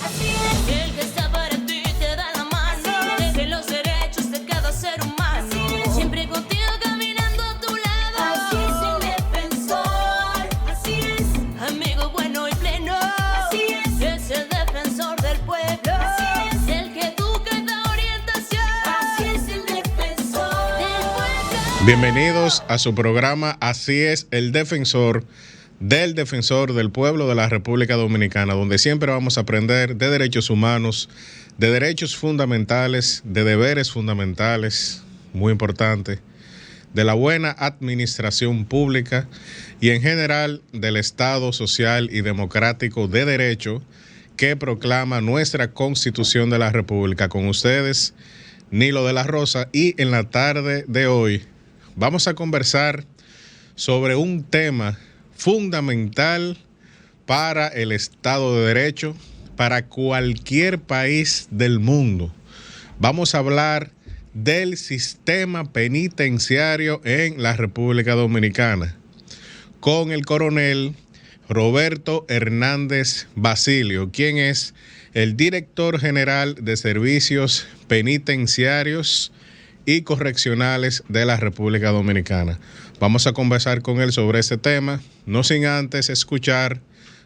Así es. El que está para ti te da la mano. Deje los derechos de cada ser humano. Siempre contigo caminando a tu lado. Así es el defensor. Así es. Amigo bueno y pleno. Así es el defensor del pueblo. Así es. El que educa y da orientación. Así es el defensor del pueblo. Bienvenidos a su programa Así es el defensor del pueblo de la República Dominicana, donde siempre vamos a aprender de derechos humanos, de derechos fundamentales, de deberes fundamentales, muy importante, de la buena administración pública y en general del Estado social y democrático de derecho que proclama nuestra Constitución de la República. Con ustedes, Nilo de la Rosa, y en la tarde de hoy vamos a conversar sobre un tema fundamental para el Estado de Derecho, para cualquier país del mundo. Vamos a hablar del sistema penitenciario en la República Dominicana con el coronel Roberto Hernández Basilio, quien es el director general de Servicios Penitenciarios y Correccionales de la República Dominicana. Vamos a conversar con él sobre ese tema, no sin antes escuchar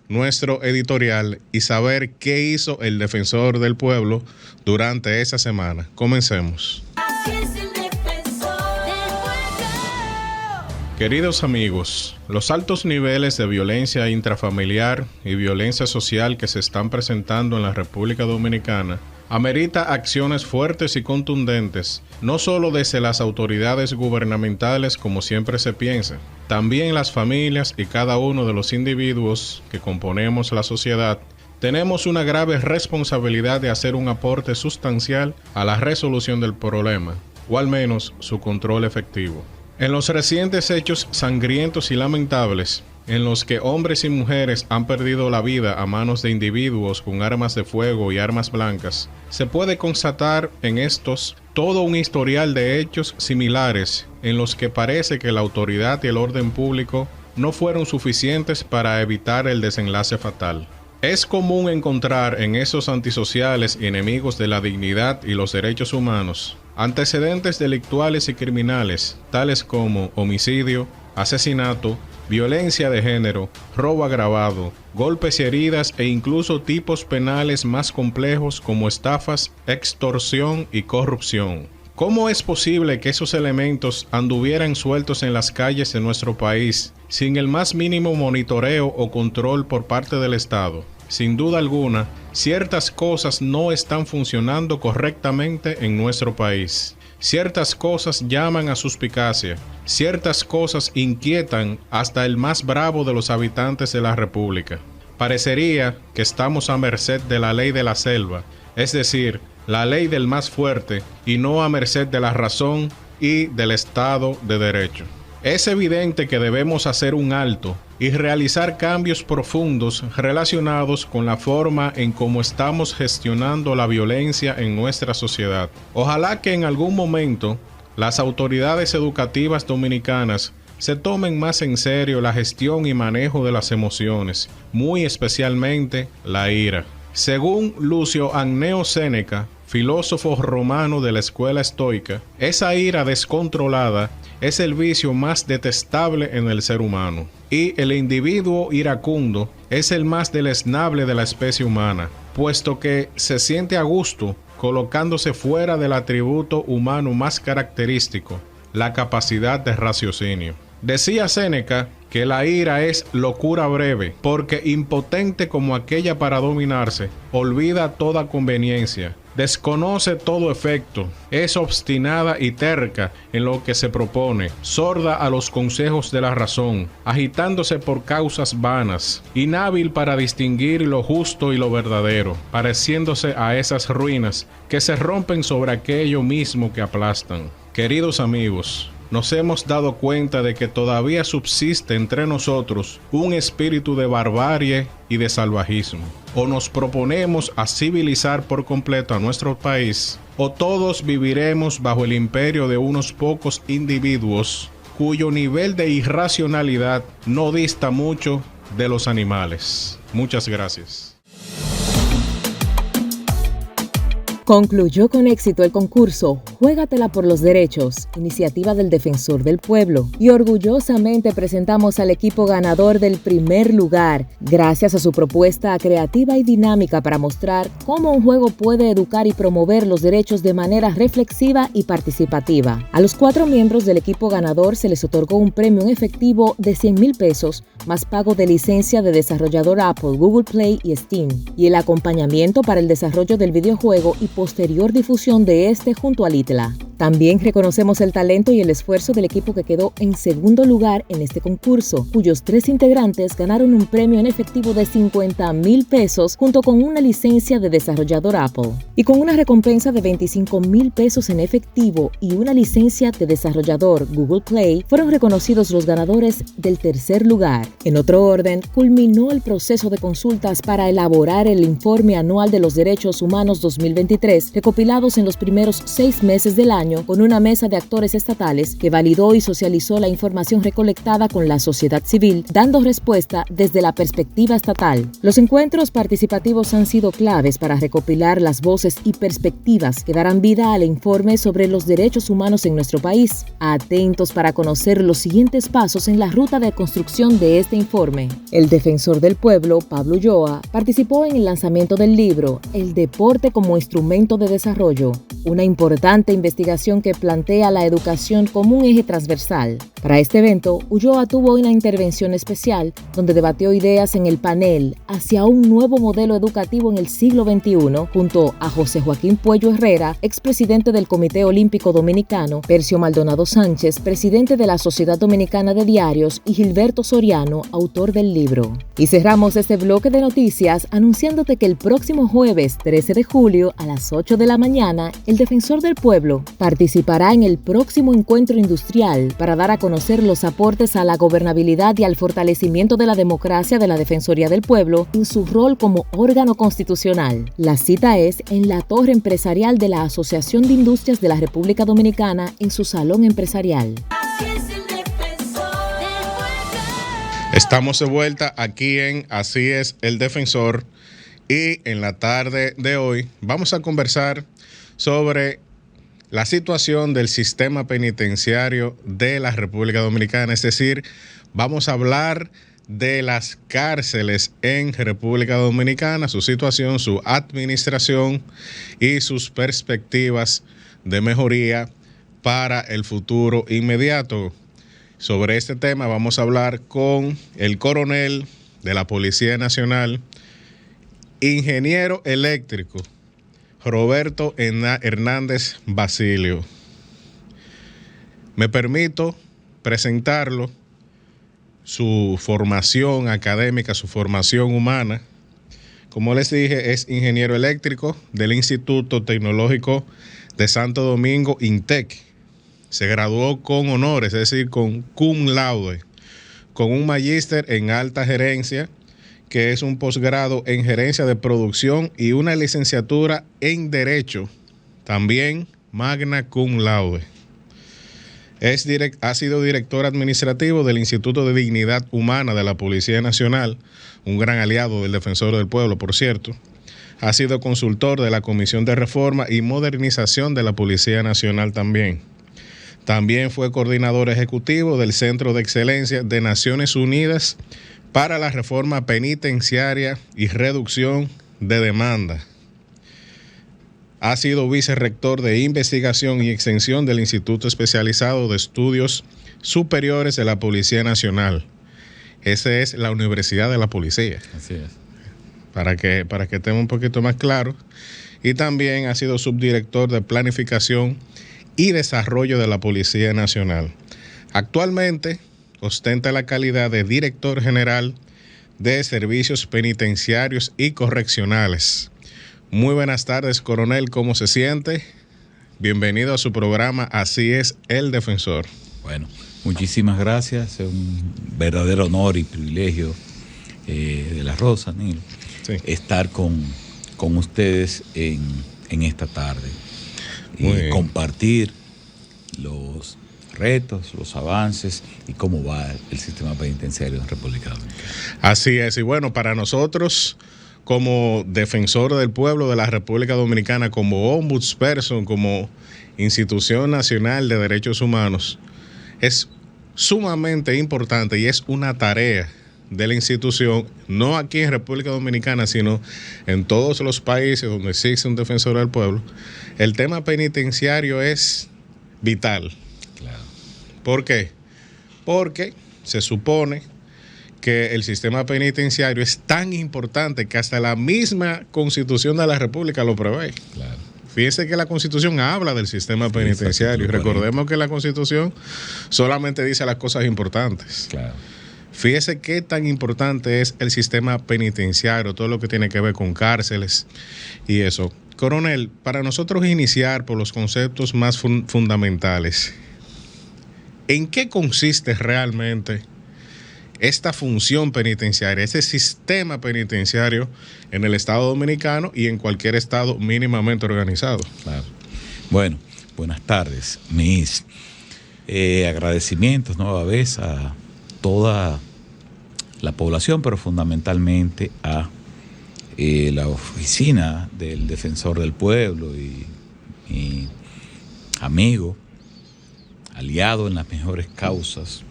nuestro editorial y saber qué hizo el defensor del pueblo durante esa semana. Comencemos. Así es el defensor del pueblo. Queridos amigos, los altos niveles de violencia intrafamiliar y violencia social que se están presentando en la República Dominicana amerita acciones fuertes y contundentes, no solo desde las autoridades gubernamentales como siempre se piensa, también las familias y cada uno de los individuos que componemos la sociedad tenemos una grave responsabilidad de hacer un aporte sustancial a la resolución del problema, o al menos su control efectivo. En los recientes hechos sangrientos y lamentables, en los que hombres y mujeres han perdido la vida a manos de individuos con armas de fuego y armas blancas, se puede constatar en estos todo un historial de hechos similares en los que parece que la autoridad y el orden público no fueron suficientes para evitar el desenlace fatal. Es común encontrar en esos antisociales y enemigos de la dignidad y los derechos humanos antecedentes delictuales y criminales, tales como homicidio, asesinato, violencia de género, robo agravado, golpes y heridas e incluso tipos penales más complejos como estafas, extorsión y corrupción. ¿Cómo es posible que esos elementos anduvieran sueltos en las calles de nuestro país sin el más mínimo monitoreo o control por parte del Estado? Sin duda alguna, ciertas cosas no están funcionando correctamente en nuestro país. Ciertas cosas llaman a suspicacia, ciertas cosas inquietan hasta el más bravo de los habitantes de la República. Parecería que estamos a merced de la ley de la selva, es decir, la ley del más fuerte, y no a merced de la razón y del Estado de Derecho. Es evidente que debemos hacer un alto y realizar cambios profundos relacionados con la forma en cómo estamos gestionando la violencia en nuestra sociedad. Ojalá que en algún momento las autoridades educativas dominicanas se tomen más en serio la gestión y manejo de las emociones, muy especialmente la ira. Según Lucio Anneo Séneca, filósofo romano de la escuela estoica, esa ira descontrolada es el vicio más detestable en el ser humano, y el individuo iracundo es el más deleznable de la especie humana, puesto que se siente a gusto colocándose fuera del atributo humano más característico, la capacidad de raciocinio. Decía Séneca que la ira es locura breve, porque impotente como aquella para dominarse, olvida toda conveniencia, desconoce todo efecto, es obstinada y terca en lo que se propone, sorda a los consejos de la razón, agitándose por causas vanas, inhábil para distinguir lo justo y lo verdadero, pareciéndose a esas ruinas que se rompen sobre aquello mismo que aplastan. Queridos amigos, nos hemos dado cuenta de que todavía subsiste entre nosotros un espíritu de barbarie y de salvajismo. O nos proponemos a civilizar por completo a nuestro país, o todos viviremos bajo el imperio de unos pocos individuos cuyo nivel de irracionalidad no dista mucho de los animales. Muchas gracias. Concluyó con éxito el concurso Juégatela por los Derechos, iniciativa del Defensor del Pueblo, y orgullosamente presentamos al equipo ganador del primer lugar, gracias a su propuesta creativa y dinámica para mostrar cómo un juego puede educar y promover los derechos de manera reflexiva y participativa. A los 4 miembros del equipo ganador se les otorgó un premio en efectivo de 100,000 pesos, más pago de licencia de desarrollador Apple, Google Play y Steam, y el acompañamiento para el desarrollo del videojuego y posterior difusión de este junto al ITLA. También reconocemos el talento y el esfuerzo del equipo que quedó en segundo lugar en este concurso, cuyos 3 integrantes ganaron un premio en efectivo de 50,000 pesos junto con una licencia de desarrollador Apple. Y con una recompensa de 25,000 pesos en efectivo y una licencia de desarrollador Google Play, fueron reconocidos los ganadores del tercer lugar. En otro orden, culminó el proceso de consultas para elaborar el Informe Anual de los Derechos Humanos 2023, recopilados en los primeros 6 meses del año, con una mesa de actores estatales que validó y socializó la información recolectada con la sociedad civil, dando respuesta desde la perspectiva estatal. Los encuentros participativos han sido claves para recopilar las voces y perspectivas que darán vida al informe sobre los derechos humanos en nuestro país. Atentos para conocer los siguientes pasos en la ruta de construcción de este informe. El Defensor del Pueblo, Pablo Ulloa, participó en el lanzamiento del libro El deporte como instrumento de desarrollo, una importante investigación que plantea la educación como un eje transversal. Para este evento, Ulloa tuvo una intervención especial donde debatió ideas en el panel hacia un nuevo modelo educativo en el siglo XXI, junto a José Joaquín Puello Herrera, expresidente del Comité Olímpico Dominicano, Percio Maldonado Sánchez, presidente de la Sociedad Dominicana de Diarios, y Gilberto Soriano, autor del libro. Y cerramos este bloque de noticias anunciándote que el próximo jueves 13 de julio a las 8 de la mañana, el Defensor del Pueblo participará en el próximo encuentro industrial para dar a conocer los aportes a la gobernabilidad y al fortalecimiento de la democracia de la Defensoría del Pueblo en su rol como órgano constitucional. La cita es en la Torre Empresarial de la Asociación de Industrias de la República Dominicana en su Salón Empresarial. Estamos de vuelta aquí en Así es el Defensor, y en la tarde de hoy vamos a conversar sobre la situación del sistema penitenciario de la República Dominicana, es decir, vamos a hablar de las cárceles en República Dominicana, su situación, su administración y sus perspectivas de mejoría para el futuro inmediato. Sobre este tema vamos a hablar con el coronel de la Policía Nacional, ingeniero eléctrico, Roberto Hernández Basilio. Me permito presentarlo, su formación académica, su formación humana. Como les dije, es ingeniero eléctrico del Instituto Tecnológico de Santo Domingo, INTEC. Se graduó con honores, es decir, con cum laude, con un magíster en alta gerencia, que es un posgrado en gerencia de producción, y una licenciatura en Derecho, también magna cum laude. Ha sido director administrativo del Instituto de Dignidad Humana de la Policía Nacional, un gran aliado del Defensor del Pueblo, por cierto. Ha sido consultor de la Comisión de Reforma y Modernización de la Policía Nacional también. También fue coordinador ejecutivo del Centro de Excelencia de Naciones Unidas para la Reforma Penitenciaria y Reducción de Demanda. Ha sido vicerrector de Investigación y Extensión del Instituto Especializado de Estudios Superiores de la Policía Nacional. Esa es la Universidad de la Policía. Así es. Para que estemos un poquito más claros. Y también ha sido subdirector de Planificación y Desarrollo de la Policía Nacional. Actualmente ostenta la calidad de director general de Servicios Penitenciarios y Correccionales. Muy buenas tardes, coronel, ¿cómo se siente? Bienvenido a su programa Así es el Defensor. Bueno, muchísimas gracias, es un verdadero honor y privilegio de la Rosa, Nilo, sí, estar con ustedes en esta tarde y compartir los retos, los avances y cómo va el sistema penitenciario en República Dominicana. Así es, y bueno, para nosotros como defensor del pueblo de la República Dominicana, como ombudsperson, como institución nacional de derechos humanos, es sumamente importante y es una tarea de la institución, no aquí en República Dominicana, sino en todos los países donde existe un defensor del pueblo. El tema penitenciario es vital. Claro. ¿Por qué? Porque se supone que el sistema penitenciario es tan importante que hasta la misma Constitución de la República lo prevé. Claro. Fíjense que la Constitución habla del sistema penitenciario. Recordemos que la Constitución solamente dice las cosas importantes. Claro. Fíjese qué tan importante es el sistema penitenciario, todo lo que tiene que ver con cárceles y eso. Coronel, para nosotros iniciar por los conceptos más fundamentales, ¿en qué consiste realmente esta función penitenciaria, ese sistema penitenciario en el Estado Dominicano y en cualquier estado mínimamente organizado? Claro. Bueno, buenas tardes. Mis agradecimientos nueva vez a toda la población, pero fundamentalmente a la oficina del Defensor del Pueblo y mi amigo, aliado en las mejores causas,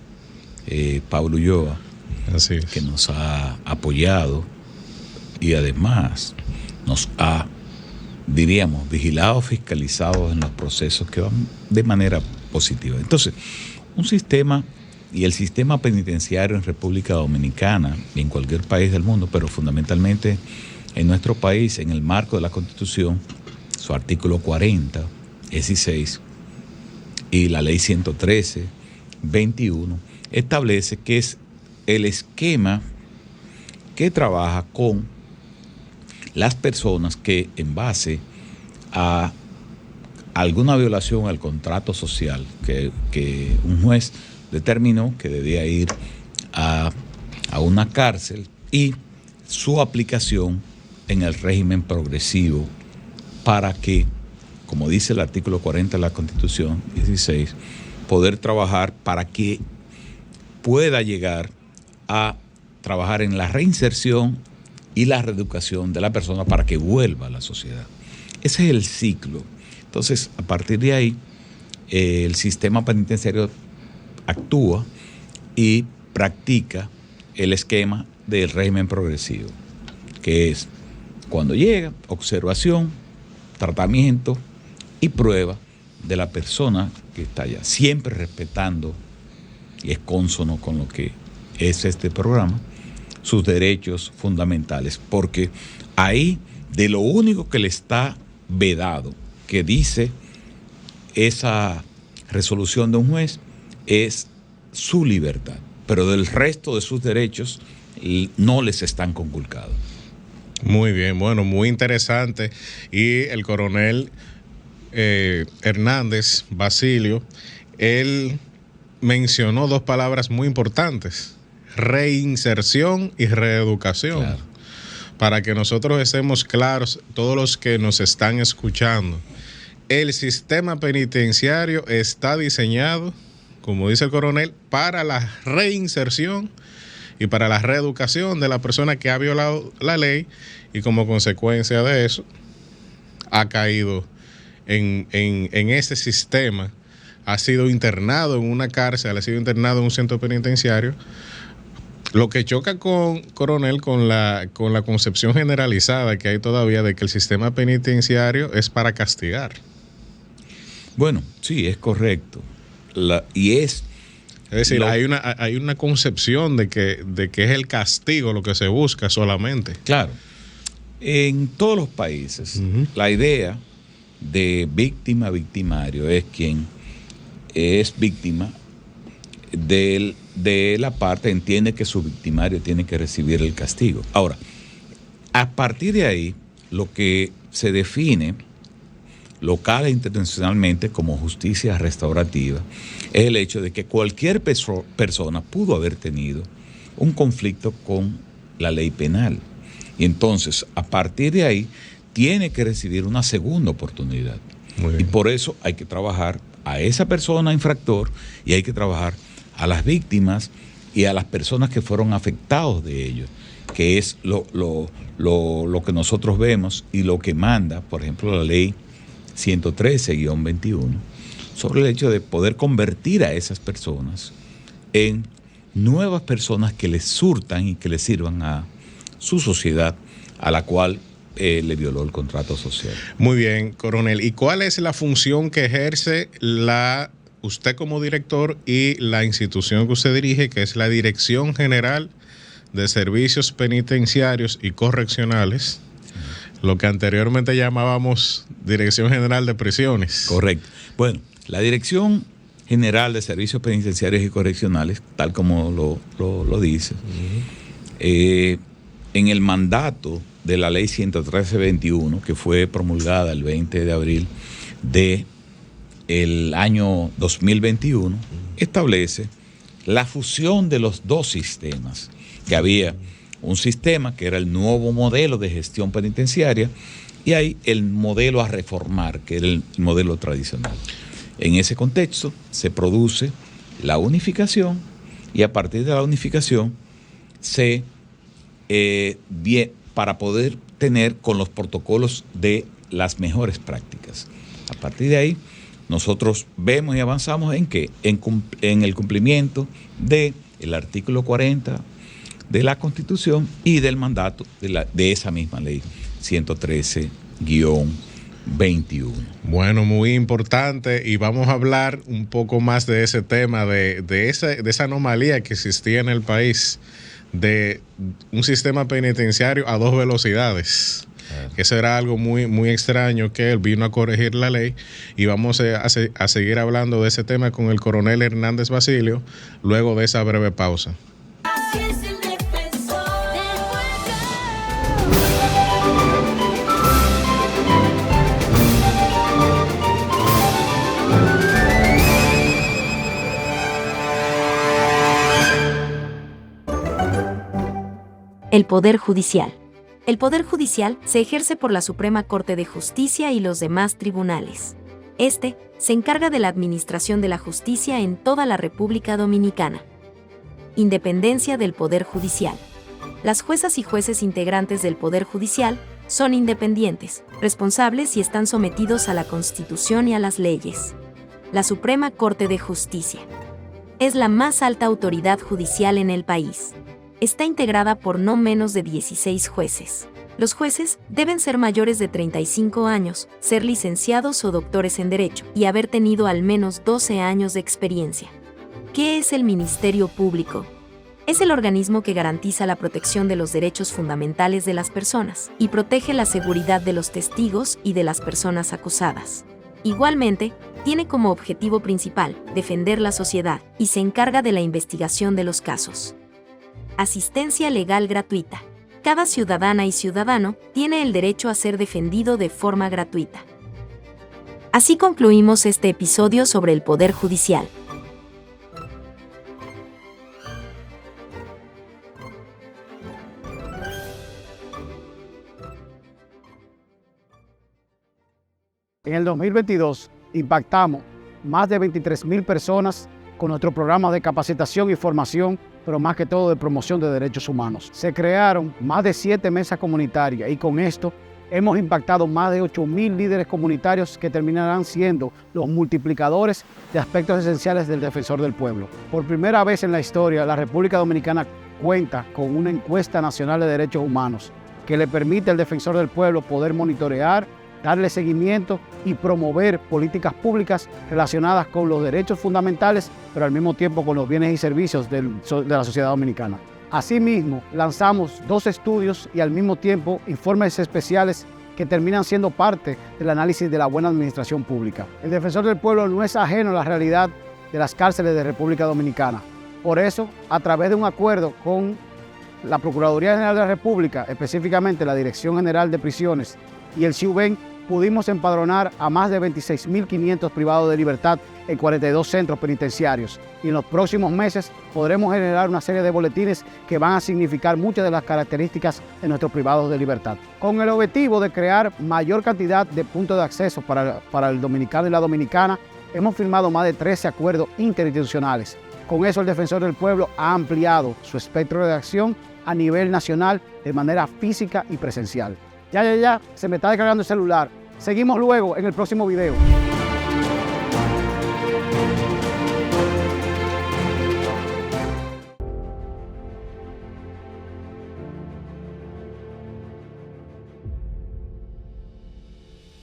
Pablo Ulloa, así es, que nos ha apoyado y además nos ha, diríamos, vigilado, fiscalizado en los procesos que van de manera positiva. Entonces, un sistema y el sistema penitenciario en República Dominicana y en cualquier país del mundo, pero fundamentalmente en nuestro país, en el marco de la Constitución, su artículo 40, 16 y la ley 113, 21, establece que es el esquema que trabaja con las personas que en base a alguna violación al contrato social que un juez determinó que debía ir a una cárcel y su aplicación en el régimen progresivo para que, como dice el artículo 40 de la Constitución 16, poder trabajar para que pueda llegar a trabajar en la reinserción y la reeducación de la persona para que vuelva a la sociedad. Ese es el ciclo. Entonces, a partir de ahí, el sistema penitenciario actúa y practica el esquema del régimen progresivo, que es cuando llega, observación, tratamiento y prueba de la persona que está allá, siempre respetando, y es cónsono con lo que es este programa, sus derechos fundamentales, porque ahí de lo único que le está vedado, que dice esa resolución de un juez, es su libertad, pero del resto de sus derechos no les están conculcados. Muy bien, bueno, muy interesante. Y el coronel Hernández Basilio, él mencionó dos palabras muy importantes: reinserción y reeducación. Claro. Para que nosotros estemos claros, todos los que nos están escuchando, el sistema penitenciario está diseñado, como dice el coronel, para la reinserción y para la reeducación de la persona que ha violado la ley y como consecuencia de eso ha caído en ese sistema, ha sido internado en una cárcel, ha sido internado en un centro penitenciario. Lo que choca con coronel con la concepción generalizada que hay todavía de que el sistema penitenciario es para castigar. Bueno, sí, es correcto. Es decir, hay una concepción de que es el castigo lo que se busca solamente. Claro. En todos los países, la idea de víctima-victimario es quien es víctima de la parte, entiende que su victimario tiene que recibir el castigo. Ahora, a partir de ahí, lo que se define local e internacionalmente como justicia restaurativa es el hecho de que cualquier persona pudo haber tenido un conflicto con la ley penal. Y entonces, a partir de ahí, tiene que recibir una segunda oportunidad. Y por eso hay que trabajar a esa persona infractor y hay que trabajar a las víctimas y a las personas que fueron afectados de ello. que es lo que nosotros vemos y lo que manda, por ejemplo, la ley 113-21, sobre el hecho de poder convertir a esas personas en nuevas personas que les surtan y que les sirvan a su sociedad, a la cual le violó el contrato social. Muy bien, coronel. ¿Y cuál es la función que ejerce usted como director y la institución que usted dirige, que es la Dirección General de Servicios Penitenciarios y Correccionales, lo que anteriormente llamábamos Dirección General de Prisiones? Correcto. Bueno, la Dirección General de Servicios Penitenciarios y Correccionales, tal como lo dice, en el mandato de la ley 113-21, que fue promulgada el 20 de abril del año 2021, establece la fusión de los dos sistemas, que había un sistema que era el nuevo modelo de gestión penitenciaria y hay el modelo a reformar, que era el modelo tradicional. En ese contexto se produce la unificación y a partir de la unificación para poder tener con los protocolos de las mejores prácticas. A partir de ahí, nosotros vemos y avanzamos en ¿qué? En el cumplimiento del artículo 40 de la Constitución y del mandato de esa misma ley 113-21. Bueno, muy importante, y vamos a hablar un poco más de ese tema, de esa anomalía que existía en el país, de un sistema penitenciario a 2 velocidades. Eso era algo muy, muy extraño, que él vino a corregir la ley, y vamos a seguir hablando de ese tema con el coronel Hernández Basilio luego de esa breve pausa. Así es el defensor del pueblo. El Poder Judicial. El Poder Judicial se ejerce por la Suprema Corte de Justicia y los demás tribunales. Este se encarga de la administración de la justicia en toda la República Dominicana. Independencia del Poder Judicial. Las juezas y jueces integrantes del Poder Judicial son independientes, responsables y están sometidos a la Constitución y a las leyes. La Suprema Corte de Justicia es la más alta autoridad judicial en el país. Está integrada por no menos de 16 jueces. Los jueces deben ser mayores de 35 años, ser licenciados o doctores en Derecho y haber tenido al menos 12 años de experiencia. ¿Qué es el Ministerio Público? Es el organismo que garantiza la protección de los derechos fundamentales de las personas y protege la seguridad de los testigos y de las personas acusadas. Igualmente, tiene como objetivo principal defender la sociedad y se encarga de la investigación de los casos. Asistencia legal gratuita. Cada ciudadana y ciudadano tiene el derecho a ser defendido de forma gratuita. Así concluimos este episodio sobre el Poder Judicial. En el 2022 impactamos más de 23,000 personas con nuestro programa de capacitación y formación, pero más que todo de promoción de derechos humanos. Se crearon más de 7 mesas comunitarias y con esto hemos impactado más de 8,000 líderes comunitarios que terminarán siendo los multiplicadores de aspectos esenciales del defensor del pueblo. Por primera vez en la historia, la República Dominicana cuenta con una encuesta nacional de derechos humanos que le permite al defensor del pueblo poder monitorear, darle seguimiento y promover políticas públicas relacionadas con los derechos fundamentales, pero al mismo tiempo con los bienes y servicios de la sociedad dominicana. Asimismo, lanzamos 2 estudios y al mismo tiempo informes especiales que terminan siendo parte del análisis de la buena administración pública. El defensor del pueblo no es ajeno a la realidad de las cárceles de República Dominicana. Por eso, a través de un acuerdo con la Procuraduría General de la República, específicamente la Dirección General de Prisiones y el CIUBEN, pudimos empadronar a más de 26,500 privados de libertad en 42 centros penitenciarios. Y en los próximos meses podremos generar una serie de boletines que van a significar muchas de las características de nuestros privados de libertad. Con el objetivo de crear mayor cantidad de puntos de acceso para el dominicano y la dominicana, hemos firmado más de 13 acuerdos interinstitucionales. Con eso el defensor del pueblo ha ampliado su espectro de acción a nivel nacional de manera física y presencial. Ya, se me está descargando el celular. Seguimos luego en el próximo video.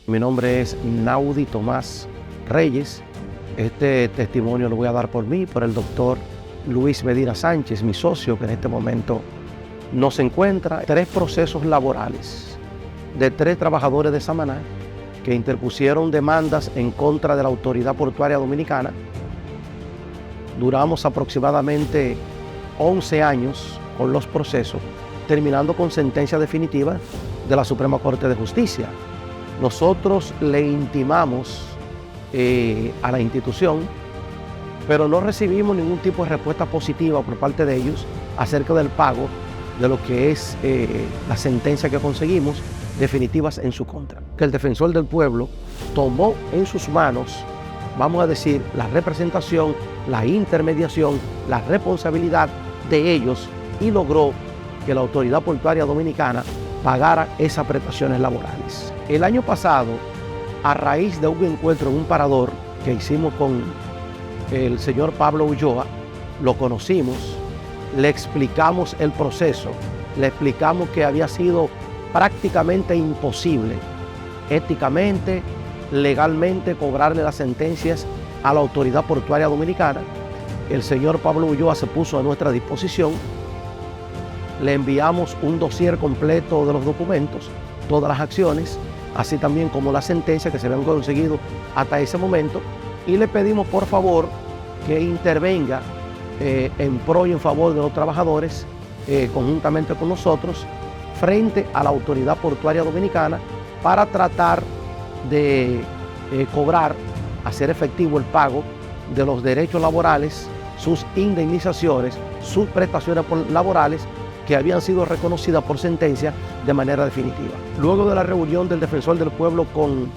Mi nombre es Naudi Tomás Reyes. Este testimonio lo voy a dar por mí, por el doctor Luis Medina Sánchez, mi socio, que en este momento no se encuentra. 3 procesos laborales de 3 trabajadores de Samaná que interpusieron demandas en contra de la Autoridad Portuaria Dominicana. Duramos aproximadamente 11 años con los procesos, terminando con sentencia definitiva de la Suprema Corte de Justicia. Nosotros le intimamos a la institución, pero no recibimos ningún tipo de respuesta positiva por parte de ellos acerca del pago de lo que es la sentencia que conseguimos definitivas en su contra. Que el defensor del pueblo tomó en sus manos, vamos a decir, la representación, la intermediación, la responsabilidad de ellos y logró que la Autoridad Portuaria Dominicana pagara esas prestaciones laborales. El año pasado, a raíz de un encuentro en un parador que hicimos con el señor Pablo Ulloa, lo conocimos, le explicamos el proceso, le explicamos que había sido prácticamente imposible, éticamente, legalmente, cobrarle las sentencias a la Autoridad Portuaria Dominicana. El señor Pablo Ulloa se puso a nuestra disposición, le enviamos un dossier completo de los documentos, todas las acciones, así también como la sentencia que se habían conseguido hasta ese momento, y le pedimos por favor que intervenga en pro y en favor de los trabajadores conjuntamente con nosotros frente a la Autoridad Portuaria Dominicana para tratar de cobrar, hacer efectivo el pago de los derechos laborales, sus indemnizaciones, sus prestaciones laborales que habían sido reconocidas por sentencia de manera definitiva. Luego de la reunión del defensor del pueblo con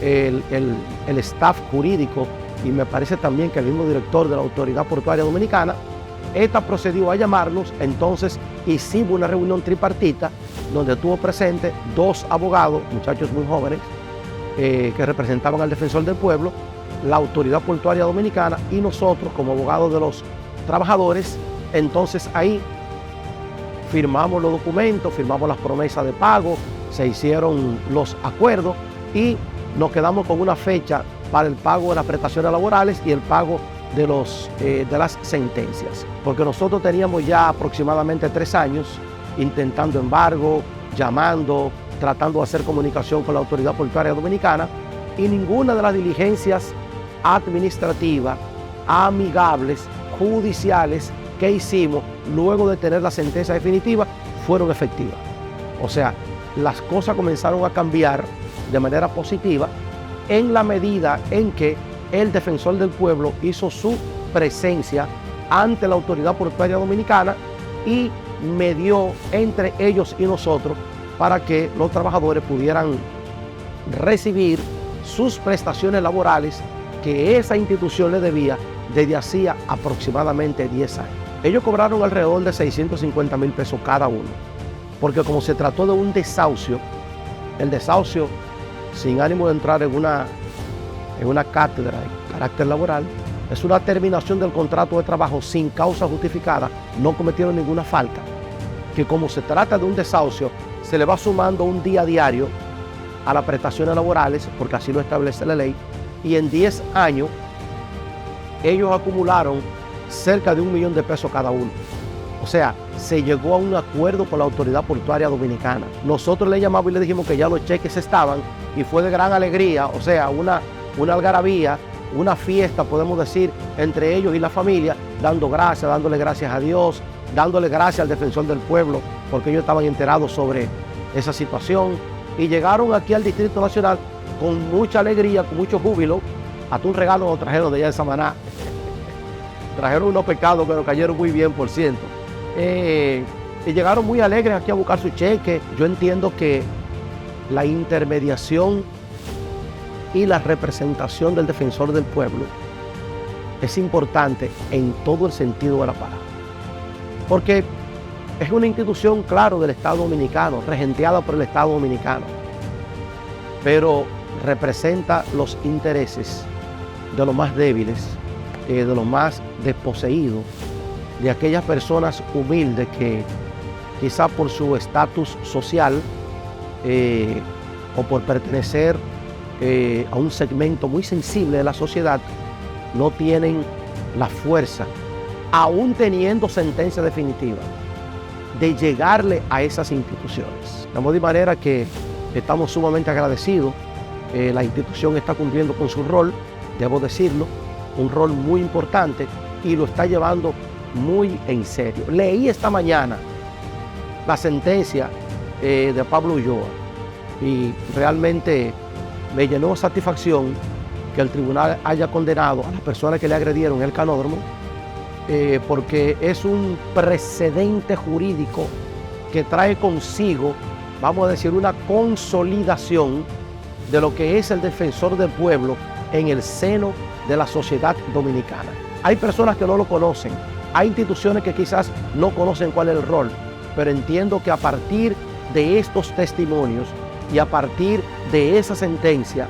el staff jurídico y me parece también que el mismo director de la Autoridad Portuaria Dominicana, esta procedió a llamarnos. Entonces hicimos una reunión tripartita donde estuvo presente 2 abogados, muchachos muy jóvenes, que representaban al defensor del pueblo, la Autoridad Portuaria Dominicana y nosotros como abogados de los trabajadores. Entonces ahí firmamos los documentos, firmamos las promesas de pago, se hicieron los acuerdos y nos quedamos con una fecha para el pago de las prestaciones laborales y el pago de las sentencias. Porque nosotros teníamos ya aproximadamente 3 años intentando embargo, llamando, tratando de hacer comunicación con la Autoridad Portuaria Dominicana y ninguna de las diligencias administrativas, amigables, judiciales que hicimos luego de tener la sentencia definitiva fueron efectivas. O sea, las cosas comenzaron a cambiar de manera positiva en la medida en que el defensor del pueblo hizo su presencia ante la Autoridad Portuaria Dominicana y medió entre ellos y nosotros para que los trabajadores pudieran recibir sus prestaciones laborales que esa institución le debía desde hacía aproximadamente 10 años. Ellos cobraron alrededor de 650,000 pesos cada uno, porque como se trató de un desahucio, el desahucio, sin ánimo de entrar en una cátedra de carácter laboral, es una terminación del contrato de trabajo sin causa justificada, no cometieron ninguna falta, que como se trata de un desahucio, se le va sumando un día diario a las prestaciones laborales, porque así lo establece la ley, y en 10 años ellos acumularon cerca de 1 millón de pesos cada uno. O sea, se llegó a un acuerdo con la Autoridad Portuaria Dominicana. Nosotros le llamamos y le dijimos que ya los cheques estaban y fue de gran alegría, o sea, una algarabía, una fiesta, podemos decir, entre ellos y la familia, dándole gracias a Dios, dándole gracias al defensor del pueblo, porque ellos estaban enterados sobre esa situación y llegaron aquí al Distrito Nacional con mucha alegría, con mucho júbilo. Hasta un regalo nos trajeron de allá de Samaná. Trajeron unos pescados que nos cayeron muy bien, por cierto. Y llegaron muy alegres aquí a buscar su cheque. Yo entiendo que la intermediación y la representación del defensor del pueblo es importante en todo el sentido de la palabra. Porque Es una institución, claro, del Estado Dominicano, regenteada por el Estado Dominicano, pero representa los intereses de los más débiles, de los más desposeídos, de aquellas personas humildes que quizá por su estatus social o por pertenecer a un segmento muy sensible de la sociedad, no tienen la fuerza, aún teniendo sentencia definitiva, de llegarle a esas instituciones. De modo y manera que estamos sumamente agradecidos. La institución está cumpliendo con su rol, debo decirlo, un rol muy importante y lo está llevando muy en serio. Leí esta mañana la sentencia de Pablo Ulloa y realmente me llenó satisfacción que el tribunal haya condenado a las personas que le agredieron en el canódromo, porque es un precedente jurídico que trae consigo, vamos a decir, una consolidación de lo que es el defensor del pueblo en el seno de la sociedad dominicana. Hay personas que no lo conocen, hay instituciones que quizás no conocen cuál es el rol, pero entiendo que a partir de estos testimonios y a partir de esa sentencia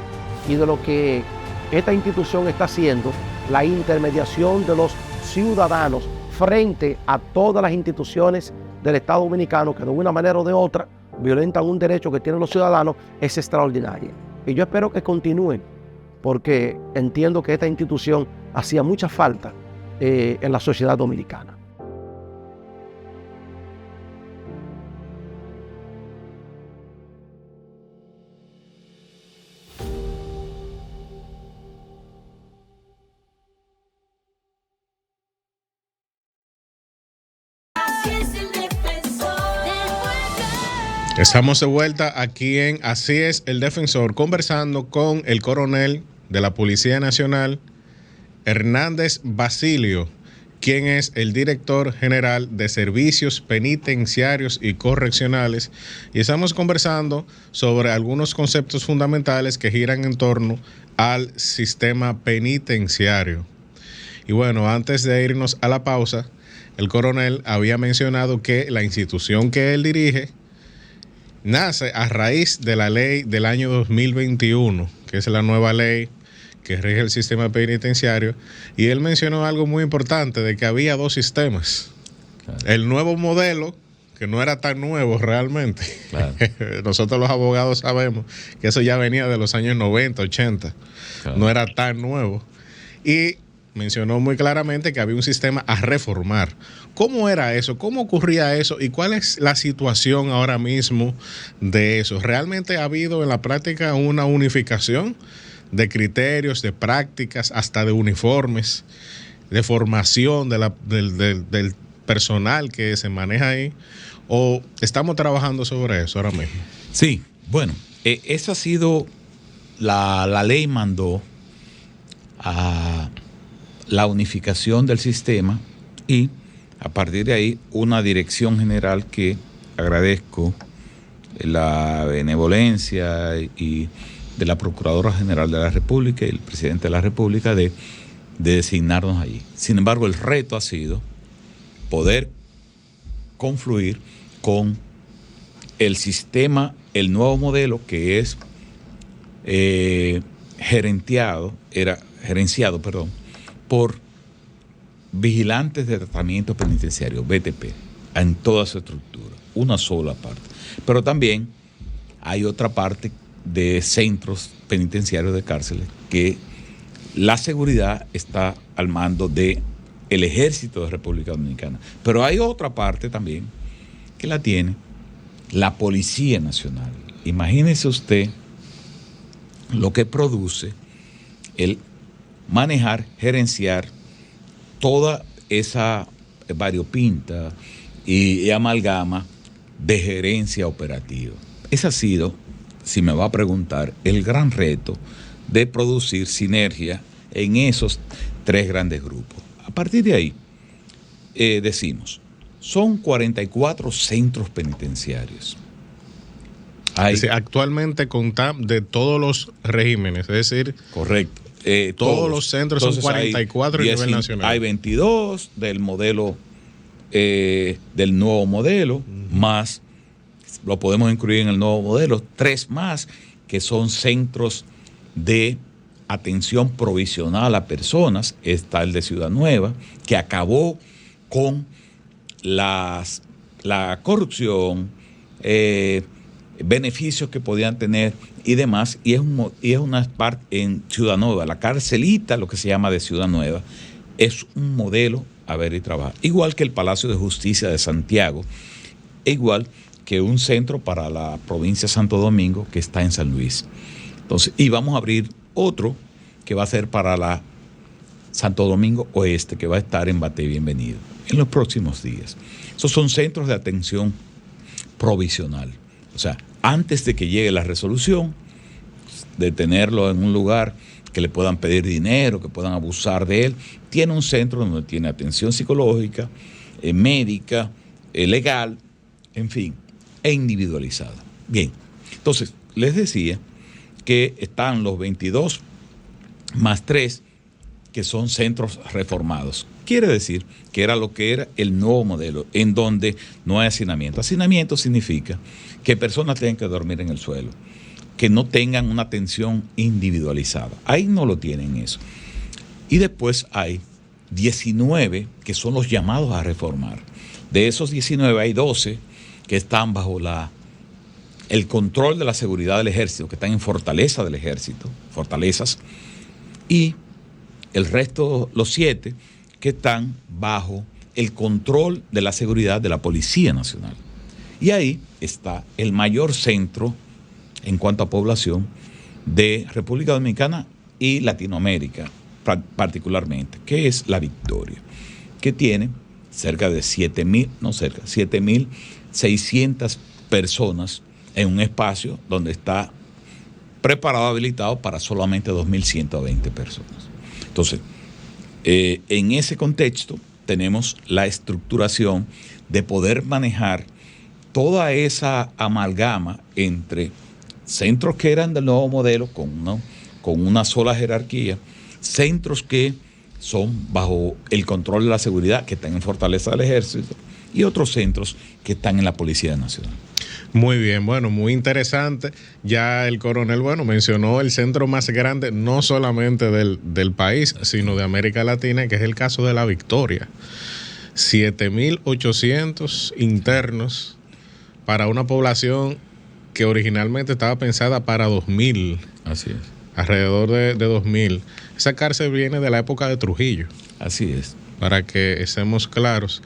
y de lo que esta institución está haciendo, la intermediación de los ciudadanos frente a todas las instituciones del Estado Dominicano que de una manera o de otra violentan un derecho que tienen los ciudadanos, es extraordinaria. Y yo espero que continúen, porque entiendo que esta institución hacía mucha falta en la sociedad dominicana. Estamos de vuelta aquí en Así es el Defensor, conversando con el coronel de la Policía Nacional, Hernández Basilio, quien es el director general de Servicios Penitenciarios y Correccionales, y estamos conversando sobre algunos conceptos fundamentales que giran en torno al sistema penitenciario. Y bueno, antes de irnos a la pausa, el coronel había mencionado que la institución que él dirige nace a raíz de la ley del año 2021, que es la nueva ley que rige el sistema penitenciario, y él mencionó algo muy importante, de que había dos sistemas. Claro. El nuevo modelo, que no era tan nuevo realmente. Claro. Nosotros los abogados sabemos que eso ya venía de los años 90, 80. Claro. No era tan nuevo. Y mencionó muy claramente que había un sistema a reformar. ¿Cómo era eso? ¿Cómo ocurría eso? ¿Y cuál es la situación ahora mismo de eso? ¿Realmente ha habido en la práctica una unificación de criterios, de prácticas, hasta de uniformes, de formación del personal que se maneja ahí? ¿O estamos trabajando sobre eso ahora mismo? Sí, bueno, eso ha sido, la ley mandó a la unificación del sistema y a partir de ahí una dirección general que agradezco la benevolencia y de la Procuradora General de la República y el Presidente de la República de designarnos allí. Sin embargo, el reto ha sido poder confluir con el sistema, el nuevo modelo que es gerenciado por vigilantes de tratamiento penitenciario, BTP, en toda su estructura, una sola parte. Pero también hay otra parte de centros penitenciarios de cárceles que la seguridad está al mando del Ejército de República Dominicana. Pero hay otra parte también que la tiene la Policía Nacional. Imagínese usted lo que produce el manejar, gerenciar toda esa variopinta y amalgama de gerencia operativa. Ese ha sido, si me va a preguntar, el gran reto de producir sinergia en esos tres grandes grupos. A partir de ahí, decimos, son 44 centros penitenciarios. Actualmente contamos de todos los regímenes, es decir, correcto. Todos los centros. Entonces, son 44 a nivel nacional. Hay 22 del modelo del nuevo modelo, más, lo podemos incluir en el nuevo modelo, 3 más, que son centros de atención provisional a personas. Está el de Ciudad Nueva, que acabó con la corrupción, beneficios que podían tener y demás, y es una parte en Ciudad Nueva, la carcelita, lo que se llama de Ciudad Nueva, es un modelo a ver y trabajar, igual que el Palacio de Justicia de Santiago, e igual que un centro para la provincia de Santo Domingo que está en San Luis. Entonces, y vamos a abrir otro que va a ser para la Santo Domingo Oeste, que va a estar en Bate Bienvenido en los próximos días. Esos son centros de atención provisional. O sea, antes de que llegue la resolución, de tenerlo en un lugar que le puedan pedir dinero, que puedan abusar de él, tiene un centro donde tiene atención psicológica, médica, legal, en fin, e individualizada. Bien, entonces, les decía que están los 22 más 3, que son centros reformados. Quiere decir que era lo que era el nuevo modelo, en donde no hay hacinamiento. Hacinamiento significa que personas tengan que dormir en el suelo, que no tengan una atención individualizada. Ahí no lo tienen eso. Y después hay 19 que son los llamados a reformar. De esos 19 hay 12 que están bajo el control de la seguridad del ejército, que están en fortaleza del ejército, fortalezas, y el resto, los 7, que están bajo el control de la seguridad de la Policía Nacional. Y ahí está el mayor centro en cuanto a población de República Dominicana y Latinoamérica, particularmente, que es La Victoria, que tiene cerca de 7.600 personas en un espacio donde está preparado, habilitado para solamente 2.120 personas. Entonces, en ese contexto tenemos la estructuración de poder manejar toda esa amalgama entre centros que eran del nuevo modelo con una sola jerarquía, centros que son bajo el control de la seguridad, que están en fortaleza del ejército, y otros centros que están en la Policía Nacional. Muy bien, bueno, muy interesante. Ya el coronel, mencionó el centro más grande, no solamente del país, sino de América Latina, que es el caso de La Victoria. 7.800 internos para una población que originalmente estaba pensada para 2.000. Así es. Alrededor de 2.000. Esa cárcel viene de la época de Trujillo. Así es. Para que estemos claros.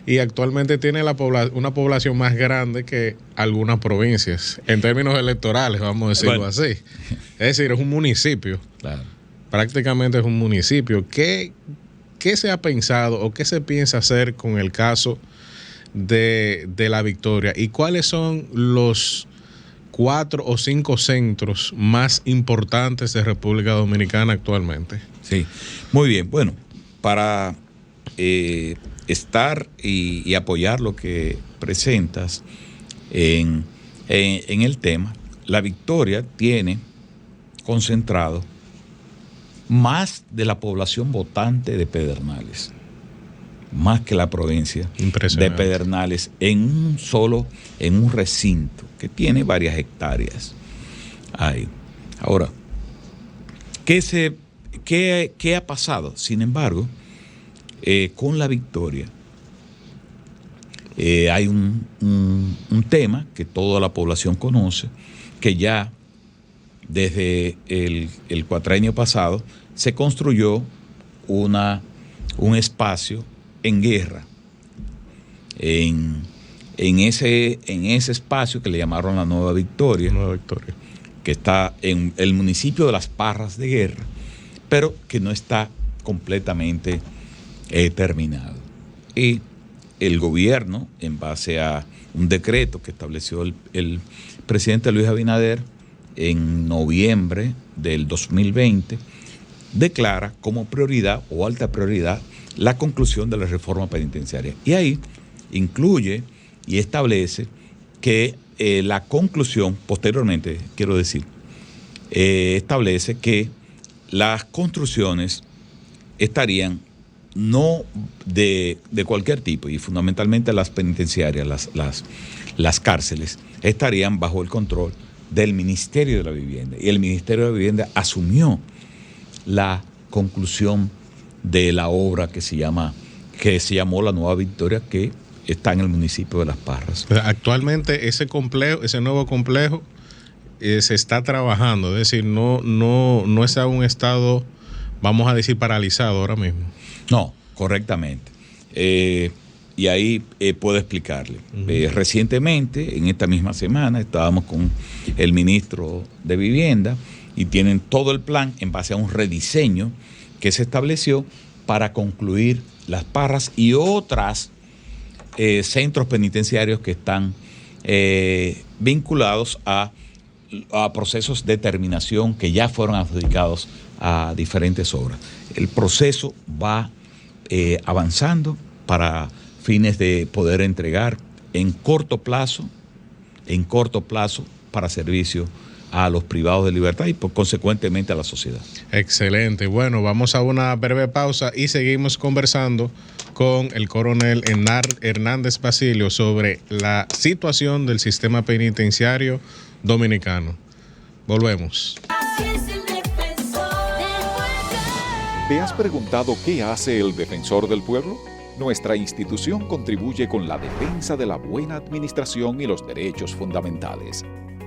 Y actualmente tiene una población más grande que algunas provincias, en términos electorales, vamos a decirlo así. Es decir, es un municipio. Claro. Prácticamente es un municipio. ¿Qué se ha pensado o qué se piensa hacer con el caso de La Victoria? ¿Y cuáles son los 4 o 5 centros más importantes de República Dominicana actualmente? Sí, muy bien. Bueno, para estar y apoyar lo que presentas en el tema, La Victoria tiene concentrado más de la población votante de Pedernales, más que la provincia de Pedernales, en un recinto que tiene varias hectáreas. Ahí. Ahora, ¿qué ha pasado? Sin embargo, con La Victoria hay un tema que toda la población conoce, que ya desde el cuatrienio pasado se construyó un espacio en guerra en ese espacio que le llamaron la Nueva Victoria, que está en el municipio de Las Parras de Guerra, pero que no está completamente terminado. Y el gobierno, en base a un decreto que estableció el presidente Luis Abinader en noviembre del 2020, declara como prioridad o alta prioridad la conclusión de la reforma penitenciaria. Y ahí incluye y establece que la conclusión, posteriormente, quiero decir, establece que las construcciones estarían no de cualquier tipo, y fundamentalmente las penitenciarias, las cárceles, estarían bajo el control del Ministerio de la Vivienda. Y el Ministerio de la Vivienda asumió la conclusión de la obra que se llamó La Nueva Victoria, que está en el municipio de Las Parras. Actualmente ese nuevo complejo se está trabajando, es decir, no está en un estado, vamos a decir, paralizado ahora mismo. No, correctamente. Y ahí puedo explicarle. Recientemente, en esta misma semana, estábamos con el ministro de Vivienda y tienen todo el plan en base a un rediseño que se estableció para concluir Las Parras y otras centros penitenciarios que están vinculados a procesos de terminación que ya fueron adjudicados a diferentes obras. El proceso va avanzando para fines de poder entregar en corto plazo para servicio a los privados de libertad y consecuentemente a la sociedad. Excelente. Bueno, vamos a una breve pausa y seguimos conversando con el coronel Hernández Basilio sobre la situación del sistema penitenciario dominicano. Volvemos. ¿Te has preguntado qué hace el Defensor del Pueblo? Nuestra institución contribuye con la defensa de la buena administración y los derechos fundamentales.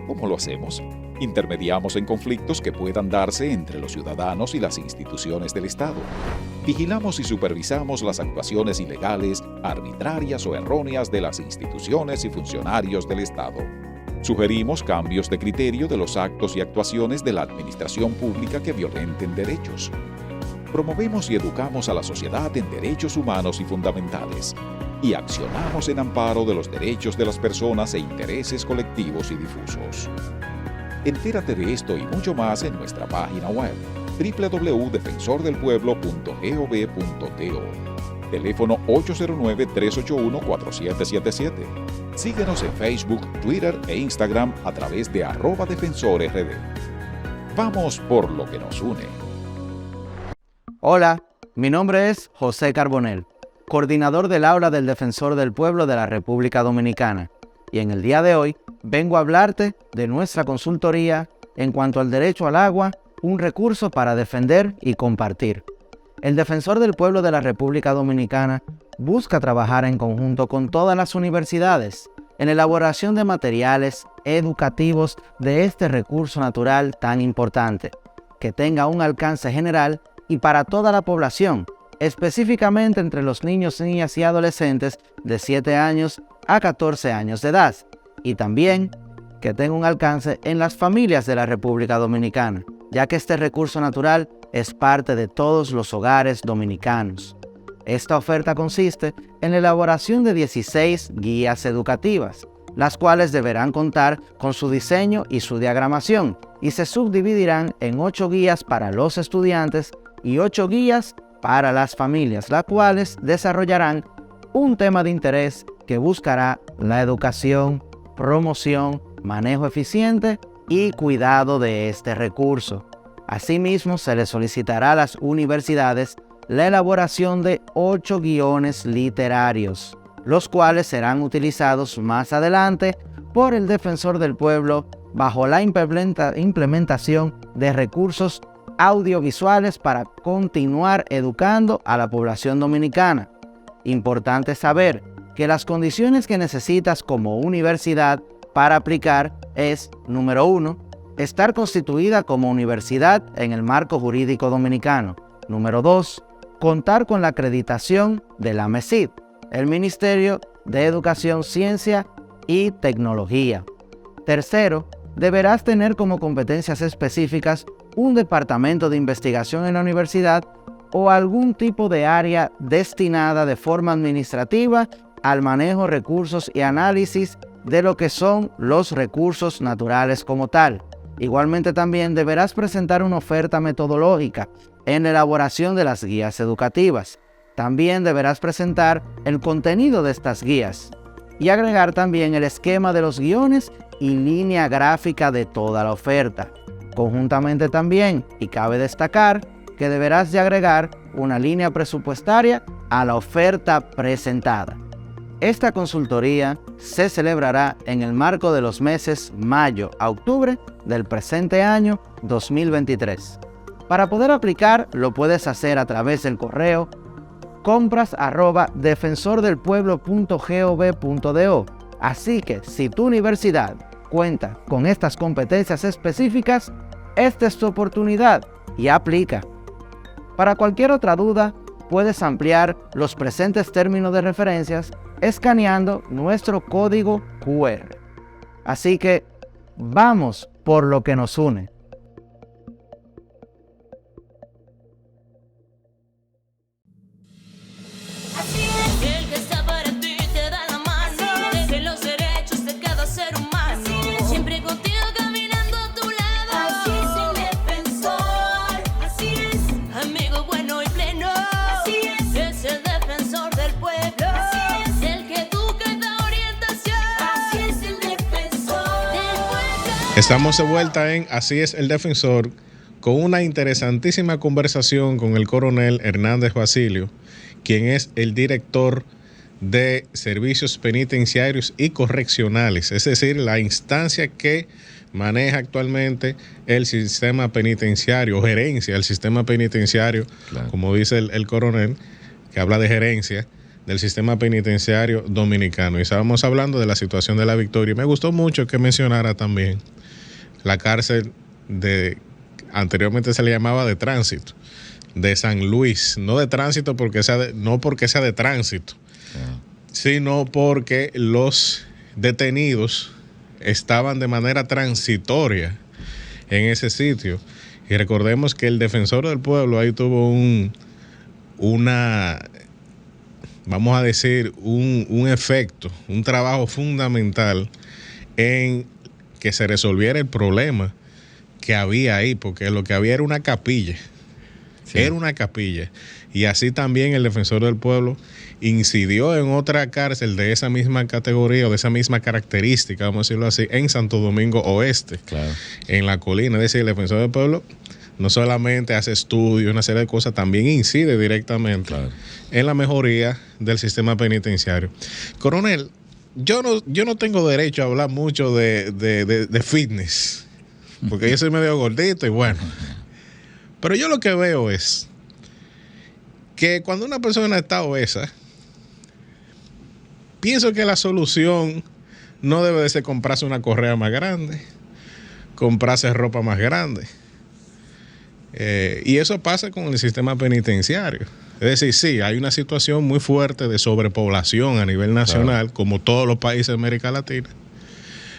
¿Cómo lo hacemos? Intermediamos en conflictos que puedan darse entre los ciudadanos y las instituciones del Estado. Vigilamos y supervisamos las actuaciones ilegales, arbitrarias o erróneas de las instituciones y funcionarios del Estado. Sugerimos cambios de criterio de los actos y actuaciones de la administración pública que violenten derechos. Promovemos y educamos a la sociedad en derechos humanos y fundamentales. Y accionamos en amparo de los derechos de las personas e intereses colectivos y difusos. Entérate de esto y mucho más en nuestra página web www.defensordelpueblo.gov.do. Teléfono 809-381-4777. Síguenos en Facebook, Twitter e Instagram a través de @defensorrd. Vamos por lo que nos une. Hola, mi nombre es José Carbonell, coordinador del Aula del Defensor del Pueblo de la República Dominicana, y en el día de hoy vengo a hablarte de nuestra consultoría en cuanto al derecho al agua, un recurso para defender y compartir. El Defensor del Pueblo de la República Dominicana busca trabajar en conjunto con todas las universidades en elaboración de materiales educativos de este recurso natural tan importante, que tenga un alcance general y para toda la población, específicamente entre los niños, niñas y adolescentes de 7 años a 14 años de edad, y también que tenga un alcance en las familias de la República Dominicana, ya que este recurso natural es parte de todos los hogares dominicanos. Esta oferta consiste en la elaboración de 16 guías educativas, las cuales deberán contar con su diseño y su diagramación, y se subdividirán en 8 guías para los estudiantes y 8 guías para las familias, las cuales desarrollarán un tema de interés que buscará la educación, promoción, manejo eficiente y cuidado de este recurso. Asimismo, se les solicitará a las universidades la elaboración de 8 guiones literarios, los cuales serán utilizados más adelante por el Defensor del Pueblo bajo la implementación de recursos audiovisuales para continuar educando a la población dominicana. Importante saber que las condiciones que necesitas como universidad para aplicar es, número 1, estar constituida como universidad en el marco jurídico dominicano. Número 2, contar con la acreditación de la MESID, el Ministerio de Educación, Ciencia y Tecnología. Tercero, deberás tener como competencias específicas un departamento de investigación en la universidad o algún tipo de área destinada de forma administrativa al manejo, recursos y análisis de lo que son los recursos naturales como tal. Igualmente también deberás presentar una oferta metodológica en la elaboración de las guías educativas. También deberás presentar el contenido de estas guías y agregar también el esquema de los guiones y línea gráfica de toda la oferta. Conjuntamente también, y cabe destacar, que deberás de agregar una línea presupuestaria a la oferta presentada. Esta consultoría se celebrará en el marco de los meses mayo a octubre del presente año 2023. Para poder aplicar, lo puedes hacer a través del correo compras@defensordelpueblo.gov.do. Así que si tu universidad cuenta con estas competencias específicas, esta es tu oportunidad y aplica. Para cualquier otra duda, puedes ampliar los presentes términos de referencias escaneando nuestro código QR. Así que vamos por lo que nos une. El que está para ti te da la mano, de los derechos de cada ser humano. Siempre contigo caminando a tu lado. Así es el defensor, así es. Amigo bueno y pleno, así es el defensor del pueblo. Así es el que educa y da orientación. Así es el defensor del pueblo. Estamos de vuelta en Así es el defensor, con una interesantísima conversación con el coronel Hernández Basilio, quien es el director de Servicios Penitenciarios y Correccionales, es decir, la instancia que maneja actualmente el sistema penitenciario, o gerencia del sistema penitenciario, claro, como dice el coronel, que habla de gerencia del sistema penitenciario dominicano. Y estábamos hablando de la situación de La Victoria. Y me gustó mucho que mencionara también la cárcel anteriormente se le llamaba de tránsito, de San Luis, no de tránsito no porque sea de tránsito, sino porque los detenidos estaban de manera transitoria en ese sitio. Y recordemos que el defensor del pueblo ahí tuvo un efecto, un trabajo fundamental en que se resolviera el problema que había ahí, porque lo que había era una capilla. Sí. Era una capilla. Y así también el defensor del pueblo incidió en otra cárcel de esa misma categoría o de esa misma característica, vamos a decirlo así, en Santo Domingo Oeste, claro, en La Colina. Es decir, el defensor del pueblo no solamente hace estudios, una serie de cosas, también incide directamente, claro, en la mejoría del sistema penitenciario. Coronel, yo no tengo derecho a hablar mucho de fitness, porque yo soy medio gordito y bueno. Pero yo lo que veo es que cuando una persona está obesa, pienso que la solución no debe de ser comprarse una correa más grande, comprarse ropa más grande. Y eso pasa con el sistema penitenciario. Es decir, sí, hay una situación muy fuerte de sobrepoblación a nivel nacional, claro, como todos los países de América Latina.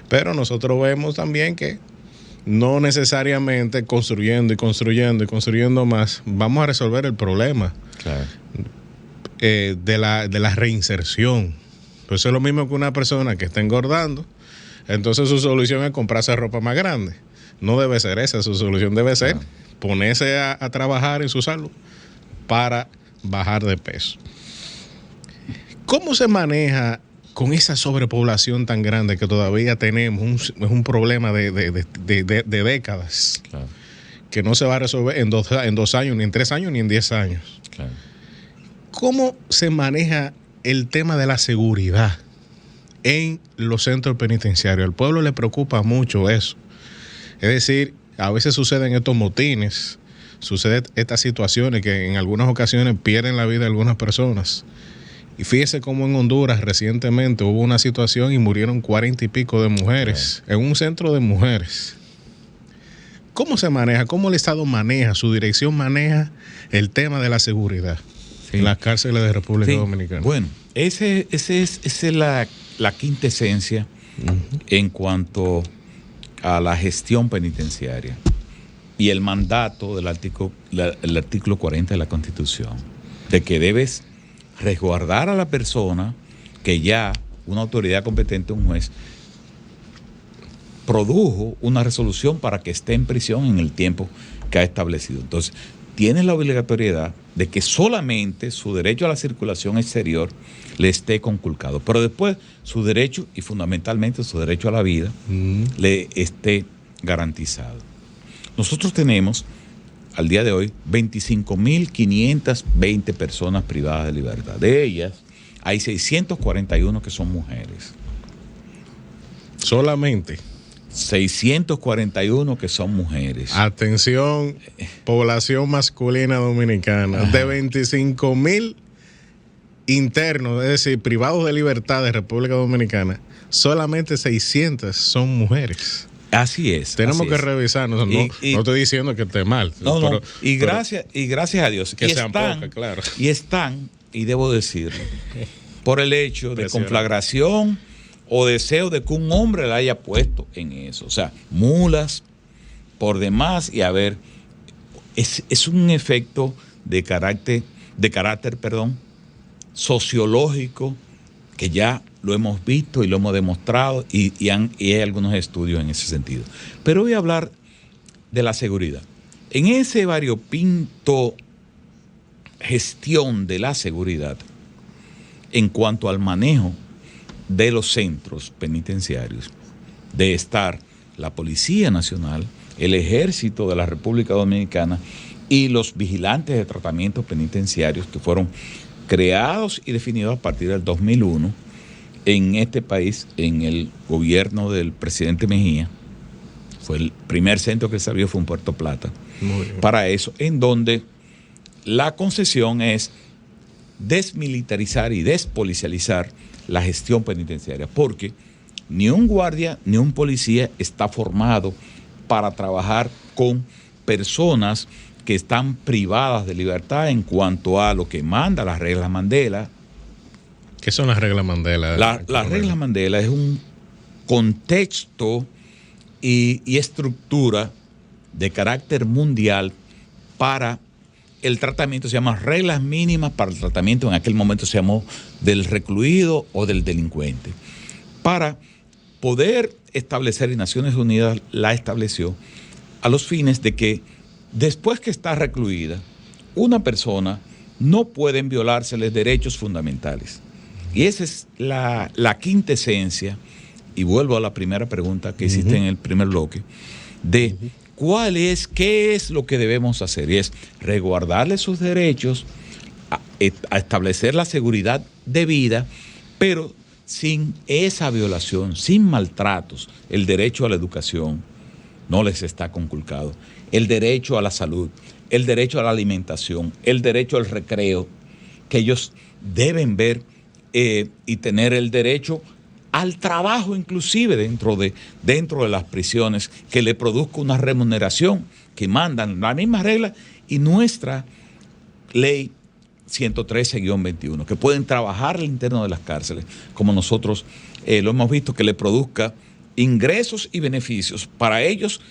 Pero nosotros vemos también que no necesariamente construyendo más vamos a resolver el problema, claro, de la reinserción. Pues eso es lo mismo que una persona que está engordando, entonces su solución es comprarse ropa más grande. No debe ser esa, su solución debe ser ponerse a trabajar en su salud para bajar de peso. ¿Cómo se maneja con esa sobrepoblación tan grande que todavía tenemos? Es un problema de décadas, claro, que no se va a resolver en 2 años, ni en 3 años, ni en 10 años. Claro. ¿Cómo se maneja el tema de la seguridad en los centros penitenciarios? Al pueblo le preocupa mucho eso. Es decir, a veces suceden estos motines, suceden estas situaciones que en algunas ocasiones pierden la vida de algunas personas. Y fíjese cómo en Honduras recientemente hubo una situación y murieron 40 y pico de mujeres en un centro de mujeres. ¿Cómo se maneja? ¿Cómo el Estado maneja, su dirección maneja el tema de la seguridad en las cárceles de República Dominicana? Bueno, esa es la quintesencia en cuanto a la gestión penitenciaria y el mandato del artículo 40 de la Constitución, de que debes resguardar a la persona que ya una autoridad competente, un juez, produjo una resolución para que esté en prisión en el tiempo que ha establecido. Entonces, tiene la obligatoriedad de que solamente su derecho a la circulación exterior le esté conculcado, pero después su derecho, y fundamentalmente su derecho a la vida, le esté garantizado. Nosotros tenemos al día de hoy, 25.520 personas privadas de libertad. De ellas, hay 641 que son mujeres. Solamente 641 que son mujeres. Atención, población masculina dominicana. De 25.000 internos, es decir, privados de libertad de República Dominicana, solamente 600 son mujeres. Así es. Tenemos que revisarnos. No estoy diciendo que esté mal. No. Y gracias a Dios. Que sean pocas, claro. Y debo decirlo, por el hecho de conflagración o deseo de que un hombre la haya puesto en eso. O sea, mulas por demás y a ver, es un efecto de carácter, sociológico que ya lo hemos visto y lo hemos demostrado y hay algunos estudios en ese sentido. Pero voy a hablar de la seguridad. En ese variopinto gestión de la seguridad, en cuanto al manejo de los centros penitenciarios, de estar la Policía Nacional, el Ejército de la República Dominicana y los vigilantes de tratamientos penitenciarios que fueron creados y definidos a partir del 2001 en este país, en el gobierno del presidente Mejía. Fue el primer centro que se abrió, fue en Puerto Plata. Para eso, en donde la concesión es desmilitarizar y despolicializar la gestión penitenciaria, porque ni un guardia ni un policía está formado para trabajar con personas que están privadas de libertad en cuanto a lo que manda la regla Mandela. ¿Qué son las reglas Mandela? La regla Mandela es un contexto y estructura de carácter mundial para el tratamiento. Se llama reglas mínimas para el tratamiento, en aquel momento se llamó del recluido o del delincuente, para poder establecer, y Naciones Unidas la estableció a los fines de que después que está recluida, una persona no pueden violárseles derechos fundamentales. Y esa es la quinta esencia, y vuelvo a la primera pregunta que hiciste en el primer bloque, de qué es lo que debemos hacer. Y es resguardarle sus derechos, a establecer la seguridad debida, pero sin esa violación, sin maltratos. El derecho a la educación no les está conculcado. El derecho a la salud, el derecho a la alimentación, el derecho al recreo, que ellos deben ver y tener el derecho al trabajo, inclusive dentro de las prisiones, que le produzca una remuneración, que mandan la misma regla y nuestra ley 113-21, que pueden trabajar al interno de las cárceles, como nosotros lo hemos visto, que le produzca ingresos y beneficios para ellos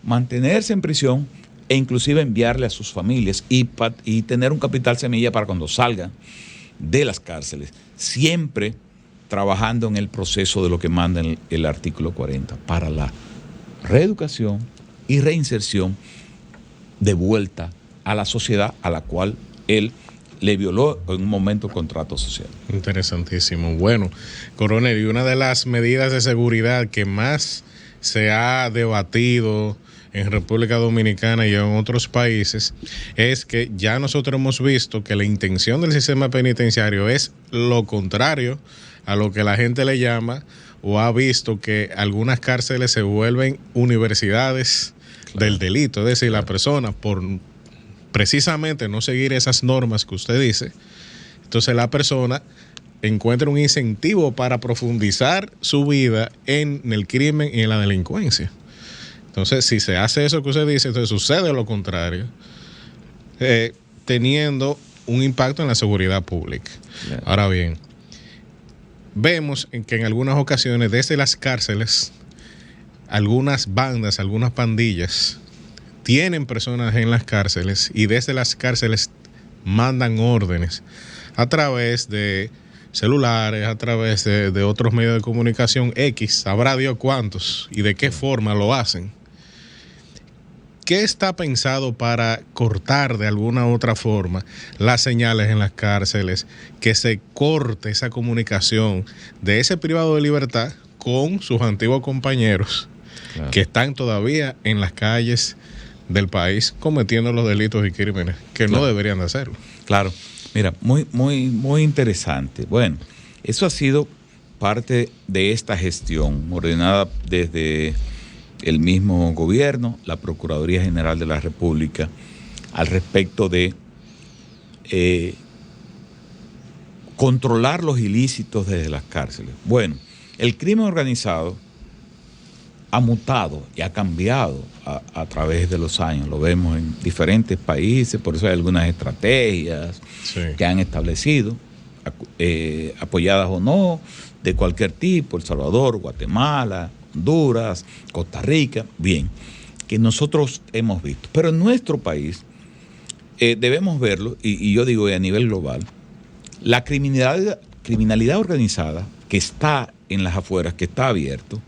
mantenerse en prisión e inclusive enviarle a sus familias y tener un capital semilla para cuando salgan de las cárceles, siempre trabajando en el proceso de lo que manda el artículo 40 para la reeducación y reinserción de vuelta a la sociedad a la cual él le violó en un momento el contrato social. Interesantísimo. Bueno, coronel, y una de las medidas de seguridad que más se ha debatido en República Dominicana y en otros países es que ya nosotros hemos visto que la intención del sistema penitenciario es lo contrario a lo que la gente le llama, o ha visto que algunas cárceles se vuelven universidades del delito. Es decir, la persona, por precisamente no seguir esas normas que usted dice, entonces la persona encuentra un incentivo para profundizar su vida en el crimen y en la delincuencia. Entonces, si se hace eso que usted dice, entonces sucede lo contrario, teniendo un impacto en la seguridad pública. Yeah. Ahora bien, vemos que en algunas ocasiones desde las cárceles, algunas bandas, algunas pandillas tienen personas en las cárceles y desde las cárceles mandan órdenes a través de celulares, a través de otros medios de comunicación X, sabrá Dios cuántos y de qué forma lo hacen. ¿Qué está pensado para cortar de alguna u otra forma las señales en las cárceles, que se corte esa comunicación de ese privado de libertad con sus antiguos compañeros que están todavía en las calles del país cometiendo los delitos y crímenes que no deberían de hacerlo. Claro, mira, muy interesante. Bueno, eso ha sido parte de esta gestión ordenada desde el mismo gobierno, la Procuraduría General de la República, al respecto de controlar los ilícitos desde las cárceles. Bueno, el crimen organizado ha mutado y ha cambiado a través de los años. Lo vemos en diferentes países, por eso hay algunas estrategias que han establecido, apoyadas o no, de cualquier tipo, El Salvador, Guatemala, Honduras, Costa Rica, bien, que nosotros hemos visto. Pero en nuestro país debemos verlo, y yo digo a nivel global, la criminalidad organizada que está en las afueras, que está abierto,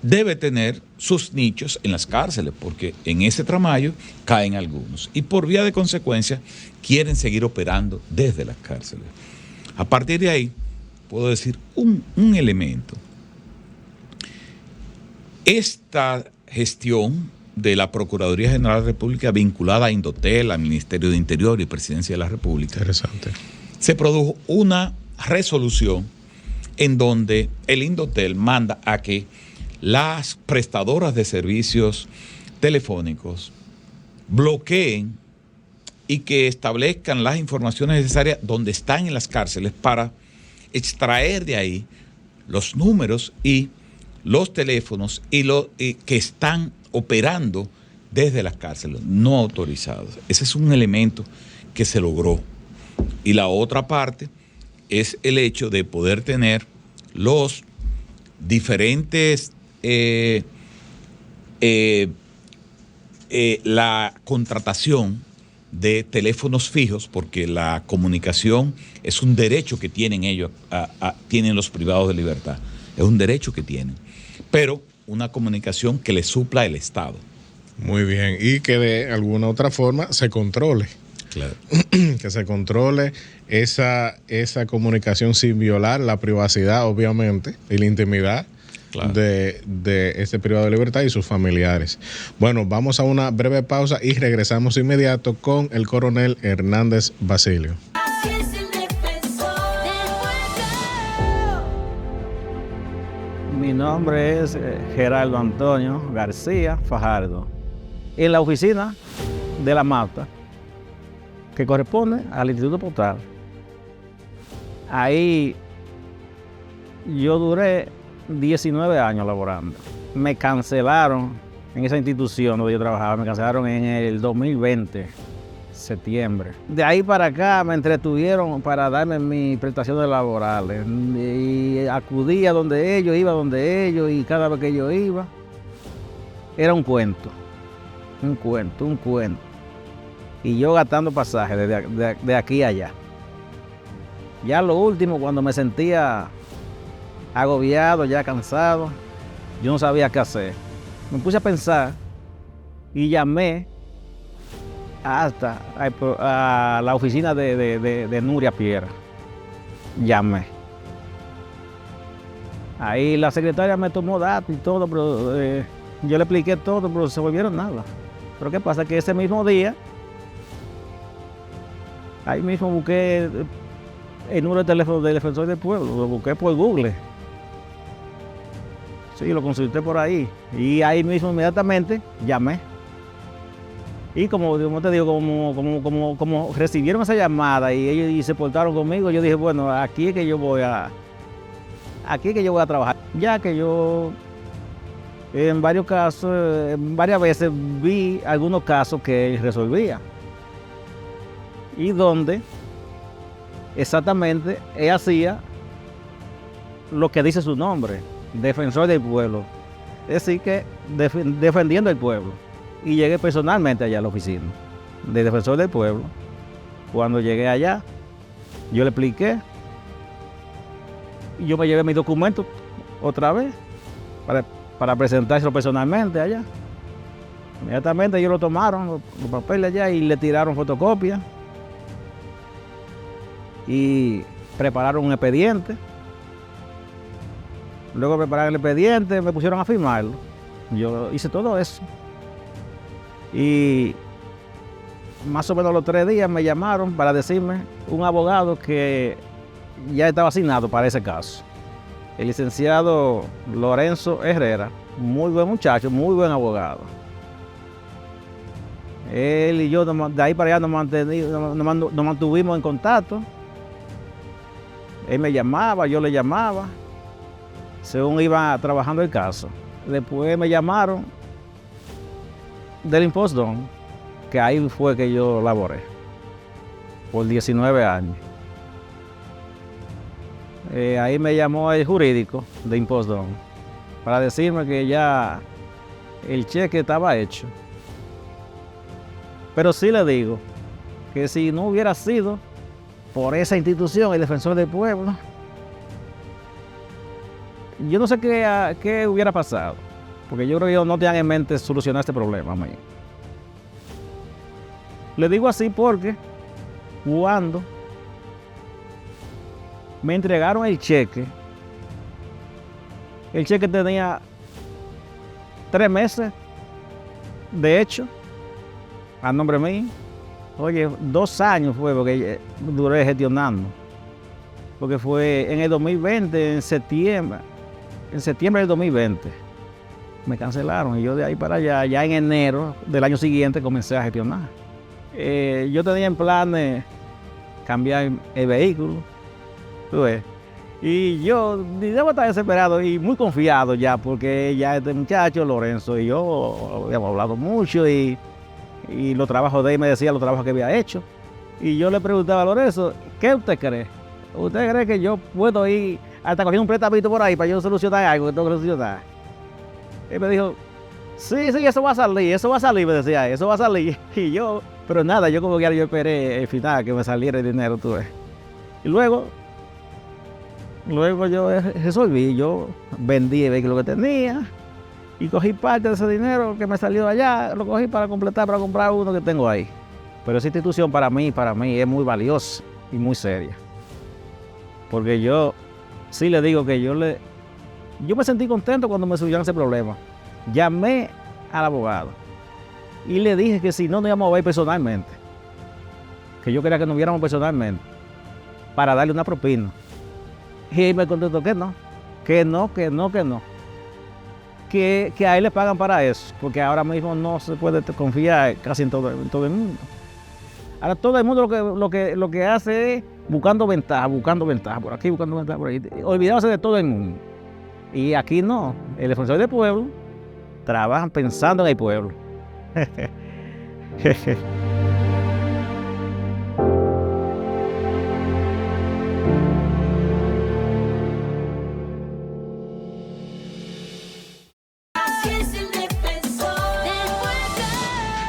debe tener sus nichos en las cárceles, porque en ese tramayo caen algunos. Y por vía de consecuencia, quieren seguir operando desde las cárceles. A partir de ahí, puedo decir un elemento. Esta gestión de la Procuraduría General de la República vinculada a Indotel, al Ministerio de Interior y Presidencia de la República. Interesante. Se produjo una resolución en donde el Indotel manda a que las prestadoras de servicios telefónicos bloqueen y que establezcan las informaciones necesarias donde están en las cárceles para extraer de ahí los números y los teléfonos y que están operando desde las cárceles no autorizados. Ese es un elemento que se logró. Y la otra parte es el hecho de poder tener los diferentes la contratación de teléfonos fijos, porque la comunicación es un derecho que tienen ellos, tienen los privados de libertad, es un derecho que tienen, pero una comunicación que le supla el Estado. Muy bien, y que de alguna otra forma se controle. Claro. Que se controle esa comunicación sin violar la privacidad, obviamente, y la intimidad. Claro. de ese privado de libertad y sus familiares. Bueno, vamos a una breve pausa y regresamos inmediato con el coronel Hernández Basilio. Mi nombre es Gerardo Antonio García Fajardo. En la oficina de la MATA, que corresponde al Instituto Postal, ahí yo duré 19 años laborando. Me cancelaron en esa institución donde yo trabajaba, me cancelaron en el 2020, septiembre. De ahí para acá me entretuvieron para darme mis prestaciones laborales. Y acudía donde ellos, iba donde ellos, y cada vez que yo iba, era un cuento. Y yo gastando pasajes de aquí a allá. Ya lo último, cuando me sentía agobiado, ya cansado, yo no sabía qué hacer. Me puse a pensar y llamé hasta a la oficina de Nuria Piera. Llamé. Ahí la secretaria me tomó datos y todo, pero yo le expliqué todo, pero se volvieron nada. Pero ¿qué pasa? Que ese mismo día, ahí mismo busqué el número de teléfono del Defensor del Pueblo, lo busqué por Google. Sí, lo consulté por ahí. Y ahí mismo inmediatamente llamé. Y como te digo, como recibieron esa llamada y ellos se portaron conmigo, yo dije, bueno, aquí es que yo voy a trabajar. Ya que yo en varios casos, varias veces vi algunos casos que él resolvía. Y donde exactamente él hacía lo que dice su nombre. Defensor del Pueblo, es decir que defendiendo el pueblo. Y llegué personalmente allá a la oficina de Defensor del Pueblo. Cuando llegué allá, yo le expliqué y yo me llevé mis documentos otra vez para presentárselo personalmente allá. Inmediatamente ellos lo tomaron, los papeles allá, y le tiraron fotocopia y prepararon un expediente. Luego prepararon el expediente, me pusieron a firmarlo. Yo hice todo eso. Y más o menos los 3 días me llamaron para decirme un abogado que ya estaba asignado para ese caso. El licenciado Lorenzo Herrera, muy buen muchacho, muy buen abogado. Él y yo de ahí para allá nos mantuvimos en contacto. Él me llamaba, yo le llamaba, según iba trabajando el caso. Después me llamaron del Impostón, que ahí fue que yo laboré por 19 años. Ahí me llamó el jurídico de Impostón para decirme que ya el cheque estaba hecho. Pero sí le digo que si no hubiera sido por esa institución, el Defensor del Pueblo, yo no sé qué hubiera pasado, porque yo creo que ellos no tenían en mente solucionar este problema. Le digo así porque cuando me entregaron el cheque tenía 3 meses de hecho a nombre mío. Oye, 2 años fue porque duré gestionando, porque fue en el 2020, en septiembre del 2020 me cancelaron y yo de ahí para allá, ya en enero del año siguiente comencé a gestionar. Yo tenía en planes cambiar el vehículo, ¿tú ves? Y yo debo estar desesperado y muy confiado ya, porque ya este muchacho Lorenzo y yo habíamos hablado mucho y los trabajos de él me decía los trabajos que había hecho. Y yo le preguntaba a Lorenzo, ¿qué usted cree? ¿Usted cree que yo puedo ir hasta cogiendo un prestamito por ahí para yo solucionar algo que tengo que solucionar? Él me dijo, sí, eso va a salir, me decía, eso va a salir. Y yo, pero nada, yo como que yo esperé el final, que me saliera el dinero, tú ves. Y luego yo resolví, yo vendí el vehículo que tenía y cogí parte de ese dinero que me salió de allá, lo cogí para comprar uno que tengo ahí. Pero esa institución para mí es muy valiosa y muy seria. Porque yo sí le digo que yo me sentí contento cuando me surgió ese problema. Llamé al abogado y le dije que si no nos íbamos a ver personalmente, que yo quería que nos viéramos personalmente para darle una propina. Y él me contestó que no, que a él le pagan para eso, porque ahora mismo no se puede confiar casi en todo el mundo. Ahora todo el mundo lo que hace es buscando ventaja por aquí, buscando ventaja por ahí, olvidándose de todo el mundo. Y aquí no, el Defensor del Pueblo trabaja pensando en el pueblo.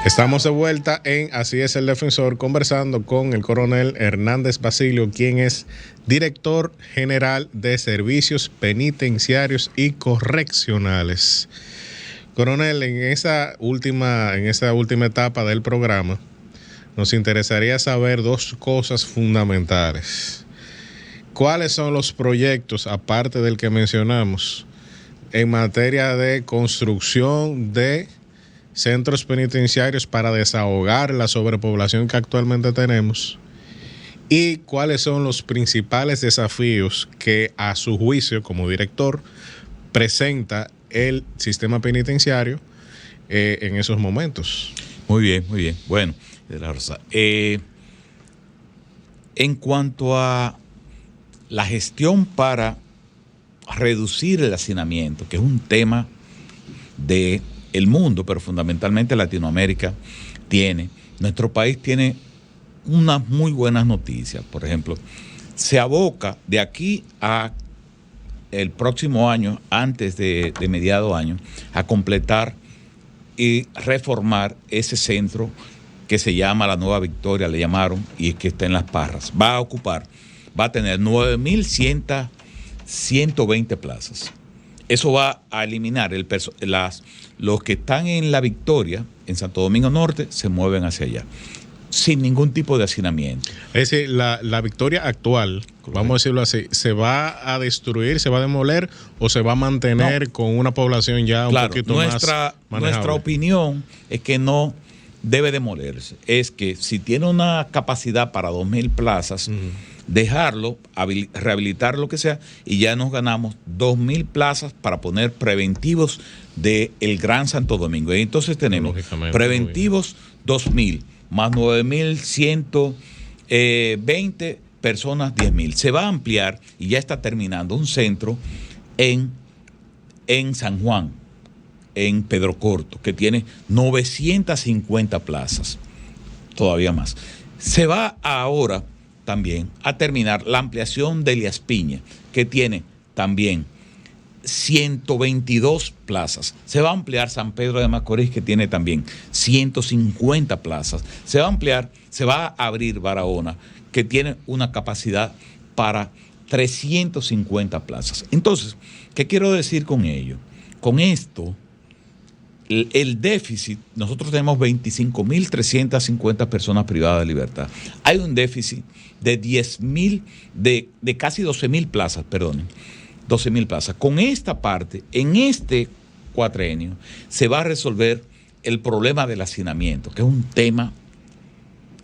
Estamos de vuelta en Así es el Defensor, conversando con el coronel Hernández Basilio, quien es director general de Servicios Penitenciarios y Correccionales. Coronel, en esa última etapa del programa, nos interesaría saber 2 cosas fundamentales. ¿Cuáles son los proyectos, aparte del que mencionamos, en materia de construcción de centros penitenciarios para desahogar la sobrepoblación que actualmente tenemos? ¿Y cuáles son los principales desafíos que, a su juicio, como director, presenta el sistema penitenciario en esos momentos? Muy bien. Bueno, de la Rosa. En cuanto a la gestión para reducir el hacinamiento, que es un tema del mundo, pero fundamentalmente Latinoamérica nuestro país tiene unas muy buenas noticias. Por ejemplo, se aboca de aquí a el próximo año, antes de mediado año, a completar y reformar ese centro que se llama La Nueva Victoria, le llamaron, y que está en Las Parras. Va a tener 9.120 plazas. Eso va a eliminar los que están en La Victoria, en Santo Domingo Norte, se mueven hacia allá, sin ningún tipo de hacinamiento. Es decir, la Victoria actual, vamos a decirlo así, ¿se va a destruir, se va a demoler o se va a mantener con una población ya un poquito más manejable? Nuestra opinión es que no debe demolerse es que si tiene una capacidad para 2.000 plazas, dejarlo, rehabilitar lo que sea, y ya nos ganamos 2.000 plazas para poner preventivos del Gran Santo Domingo. Y entonces tenemos preventivos 2.000 más 9.120 personas, 10.000. Se va a ampliar y ya está terminando un centro en San Juan, en Pedro Corto, que tiene 950 plazas, todavía más. Se va ahora también a terminar la ampliación de Elías Piña, que tiene también 122 plazas. Se va a ampliar San Pedro de Macorís, que tiene también 150 plazas. Se va a abrir Barahona, que tiene una capacidad para 350 plazas. Entonces, ¿qué quiero decir con ello? Con esto, el déficit, nosotros tenemos 25.350 personas privadas de libertad. Hay un déficit de 10.000, de casi 12.000 plazas, perdonen, 12.000 plazas. Con esta parte, en este cuatrenio, se va a resolver el problema del hacinamiento, que es un tema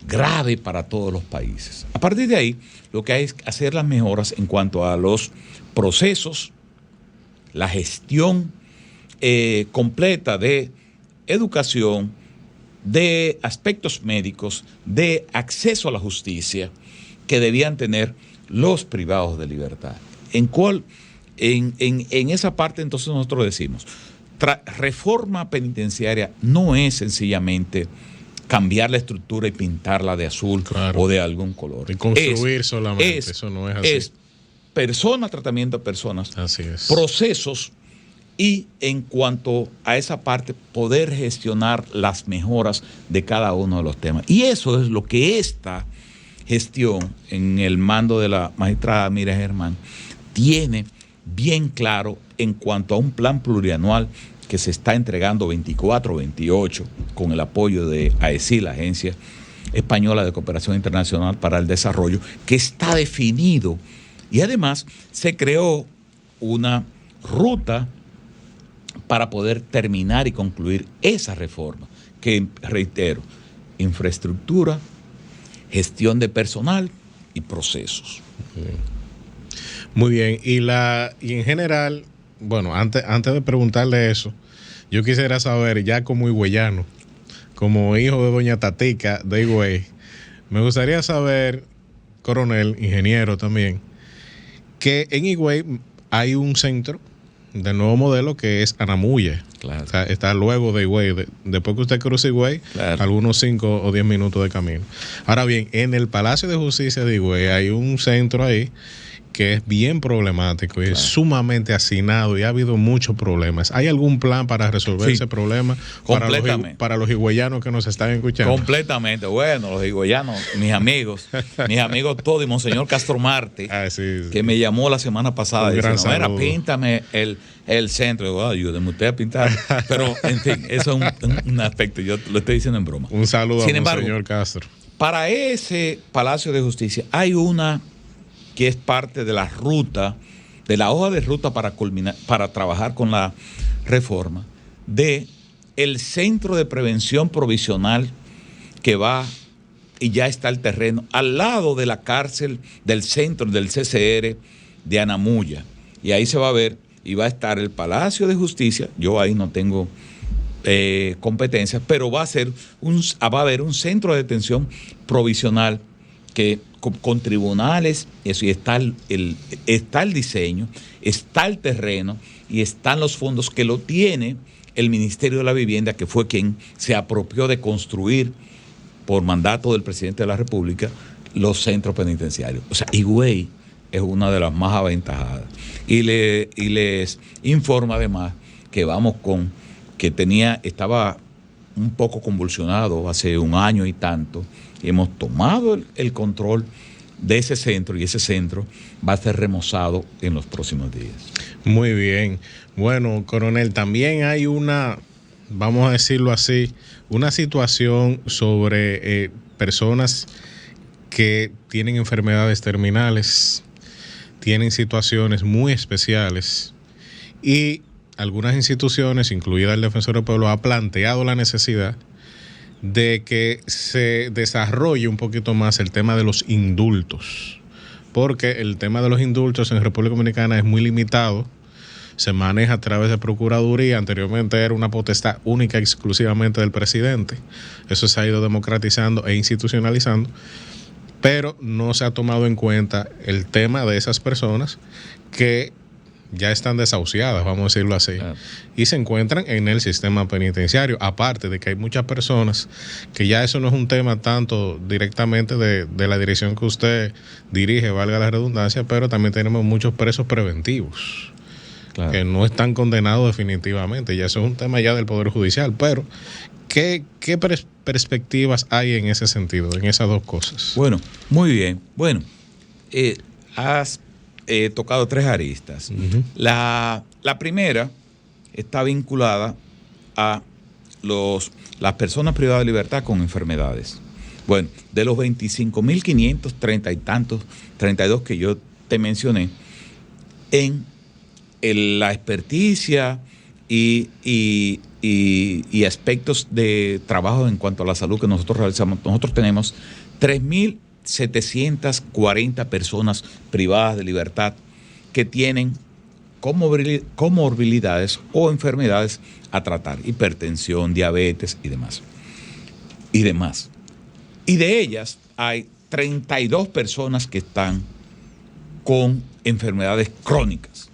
grave para todos los países. A partir de ahí, lo que hay es hacer las mejoras en cuanto a los procesos, la gestión completa de educación, de aspectos médicos, de acceso a la justicia que debían tener los privados de libertad. En esa parte entonces nosotros decimos, reforma penitenciaria no es sencillamente cambiar la estructura y pintarla de azul o de algún color. Y construir solamente, eso no es así. Es personas, tratamiento de personas, así es. Procesos, y en cuanto a esa parte, poder gestionar las mejoras de cada uno de los temas. Y eso es lo que esta gestión, en el mando de la magistrada Miriam Germán, tiene bien claro en cuanto a un plan plurianual que se está entregando 24-28 con el apoyo de AECI, la Agencia Española de Cooperación Internacional para el Desarrollo, que está definido. Y además se creó una ruta para poder terminar y concluir esa reforma, que, reitero, infraestructura, gestión de personal y procesos. Muy bien. Y en general, bueno, antes de preguntarle eso, yo quisiera saber, ya como higüeyano, como hijo de doña Tatica de Higüey, me gustaría saber, coronel, ingeniero también, que en Higüey hay un centro del nuevo modelo que es Anamuya. Claro. O sea, está luego de Higüey. Después que usted cruza Higüey, claro, algunos 5 o 10 minutos de camino. Ahora bien, en el Palacio de Justicia de Higüey hay un centro ahí que es bien problemático y claro, es sumamente hacinado y ha habido muchos problemas. ¿Hay algún plan para resolver ese problema para los higüeyanos que nos están escuchando? Completamente. Bueno, los higüeyanos, mis amigos todos, y Monseñor Castro Marte, que me llamó la semana pasada diciendo, mira, píntame el centro. Digo, ayúdeme usted a pintar. Pero, en fin, eso es un aspecto, yo lo estoy diciendo en broma. Un saludo a Monseñor Castro. Para ese Palacio de Justicia hay una que es parte de la ruta, de la hoja de ruta para trabajar con la reforma, de el Centro de Prevención Provisional que va y ya está el terreno, al lado de la cárcel del centro del CCR de Anamuya. Y ahí se va a ver, y va a estar el Palacio de Justicia, yo ahí no tengo competencias, pero va a haber un centro de detención provisional que con tribunales, eso, y está el diseño, está el terreno y están los fondos que lo tiene el Ministerio de la Vivienda, que fue quien se apropió de construir por mandato del presidente de la República los centros penitenciarios. O sea, Higüey es una de las más aventajadas. Y les informo además que estaba un poco convulsionado hace un año y tanto. Y hemos tomado el control de ese centro, y ese centro va a ser remozado en los próximos días. Muy bien. Bueno, coronel, también hay vamos a decirlo así, una situación sobre personas que tienen enfermedades terminales, tienen situaciones muy especiales, y algunas instituciones, incluida el Defensor del Pueblo, ha planteado la necesidad de que se desarrolle un poquito más el tema de los indultos, porque el tema de los indultos en República Dominicana es muy limitado, se maneja a través de Procuraduría, anteriormente era una potestad única exclusivamente del presidente, eso se ha ido democratizando e institucionalizando, pero no se ha tomado en cuenta el tema de esas personas que ya están desahuciadas, vamos a decirlo así, y se encuentran en el sistema penitenciario, aparte de que hay muchas personas que ya eso no es un tema tanto directamente de la dirección que usted dirige, valga la redundancia, pero también tenemos muchos presos preventivos que no están condenados definitivamente, ya eso es un tema ya del Poder Judicial, pero ¿qué perspectivas hay en ese sentido, en esas dos cosas? Bueno, muy bien. Bueno, has tocado tres aristas. Uh-huh. La primera está vinculada a las personas privadas de libertad con enfermedades. Bueno, de los 25.530 y tantos, 32 que yo te mencioné, en la experticia y aspectos de trabajo en cuanto a la salud que nosotros realizamos, nosotros tenemos 3.740 personas privadas de libertad que tienen comorbilidades o enfermedades a tratar, hipertensión, diabetes y demás. Y de ellas hay 32 personas que están con enfermedades crónicas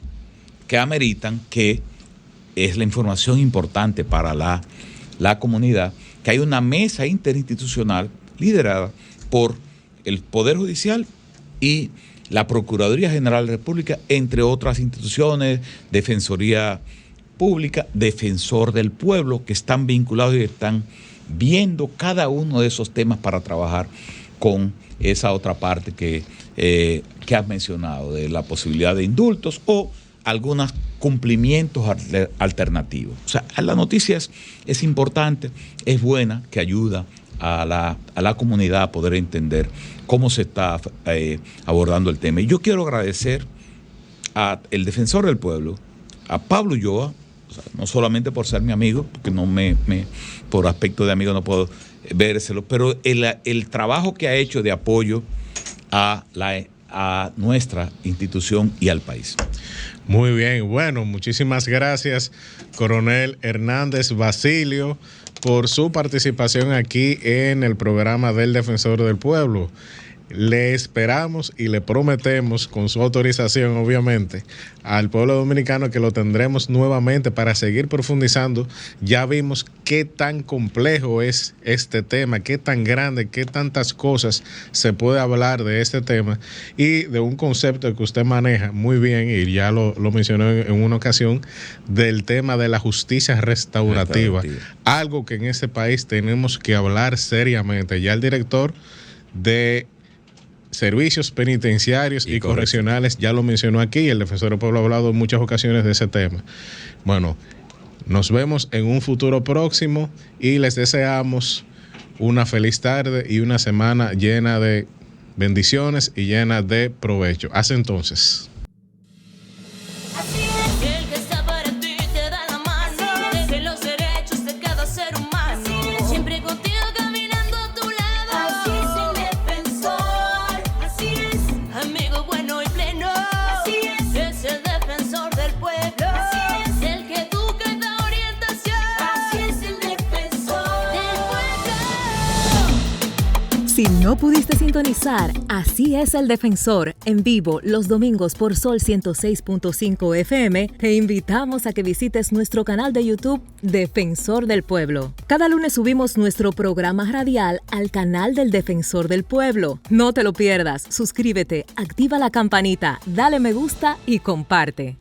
que ameritan, que es la información importante para la comunidad, que hay una mesa interinstitucional liderada por el Poder Judicial y la Procuraduría General de la República, entre otras instituciones, Defensoría Pública, Defensor del Pueblo, que están vinculados y están viendo cada uno de esos temas para trabajar con esa otra parte que has mencionado, de la posibilidad de indultos o algunos cumplimientos alternativos. O sea, la noticia es importante, es buena, que ayuda a la comunidad a poder entender cómo se está abordando el tema. Y yo quiero agradecer al Defensor del Pueblo, a Pablo Ulloa, o sea, no solamente por ser mi amigo, porque no por aspecto de amigo no puedo vérselo, pero el trabajo que ha hecho de apoyo a nuestra institución y al país. Muy bien, bueno, muchísimas gracias, Coronel Hernández Basilio, por su participación aquí en el programa del Defensor del Pueblo. Le esperamos y le prometemos, con su autorización obviamente, al pueblo dominicano que lo tendremos nuevamente para seguir profundizando. Ya vimos qué tan complejo es este tema, qué tan grande, qué tantas cosas se puede hablar de este tema y de un concepto que usted maneja muy bien, y ya lo mencionó en una ocasión, del tema de la justicia restaurativa. Algo que en este país tenemos que hablar seriamente. Ya el director de Servicios Penitenciarios y Correccionales ya lo mencionó aquí, el Defensor del Pueblo ha hablado en muchas ocasiones de ese tema. Bueno, nos vemos en un futuro próximo y les deseamos una feliz tarde y una semana llena de bendiciones y llena de provecho. Hasta entonces. Si no pudiste sintonizar, Así es el Defensor, en vivo los domingos por Sol 106.5 FM, te invitamos a que visites nuestro canal de YouTube Defensor del Pueblo. Cada lunes subimos nuestro programa radial al canal del Defensor del Pueblo. No te lo pierdas, suscríbete, activa la campanita, dale me gusta y comparte.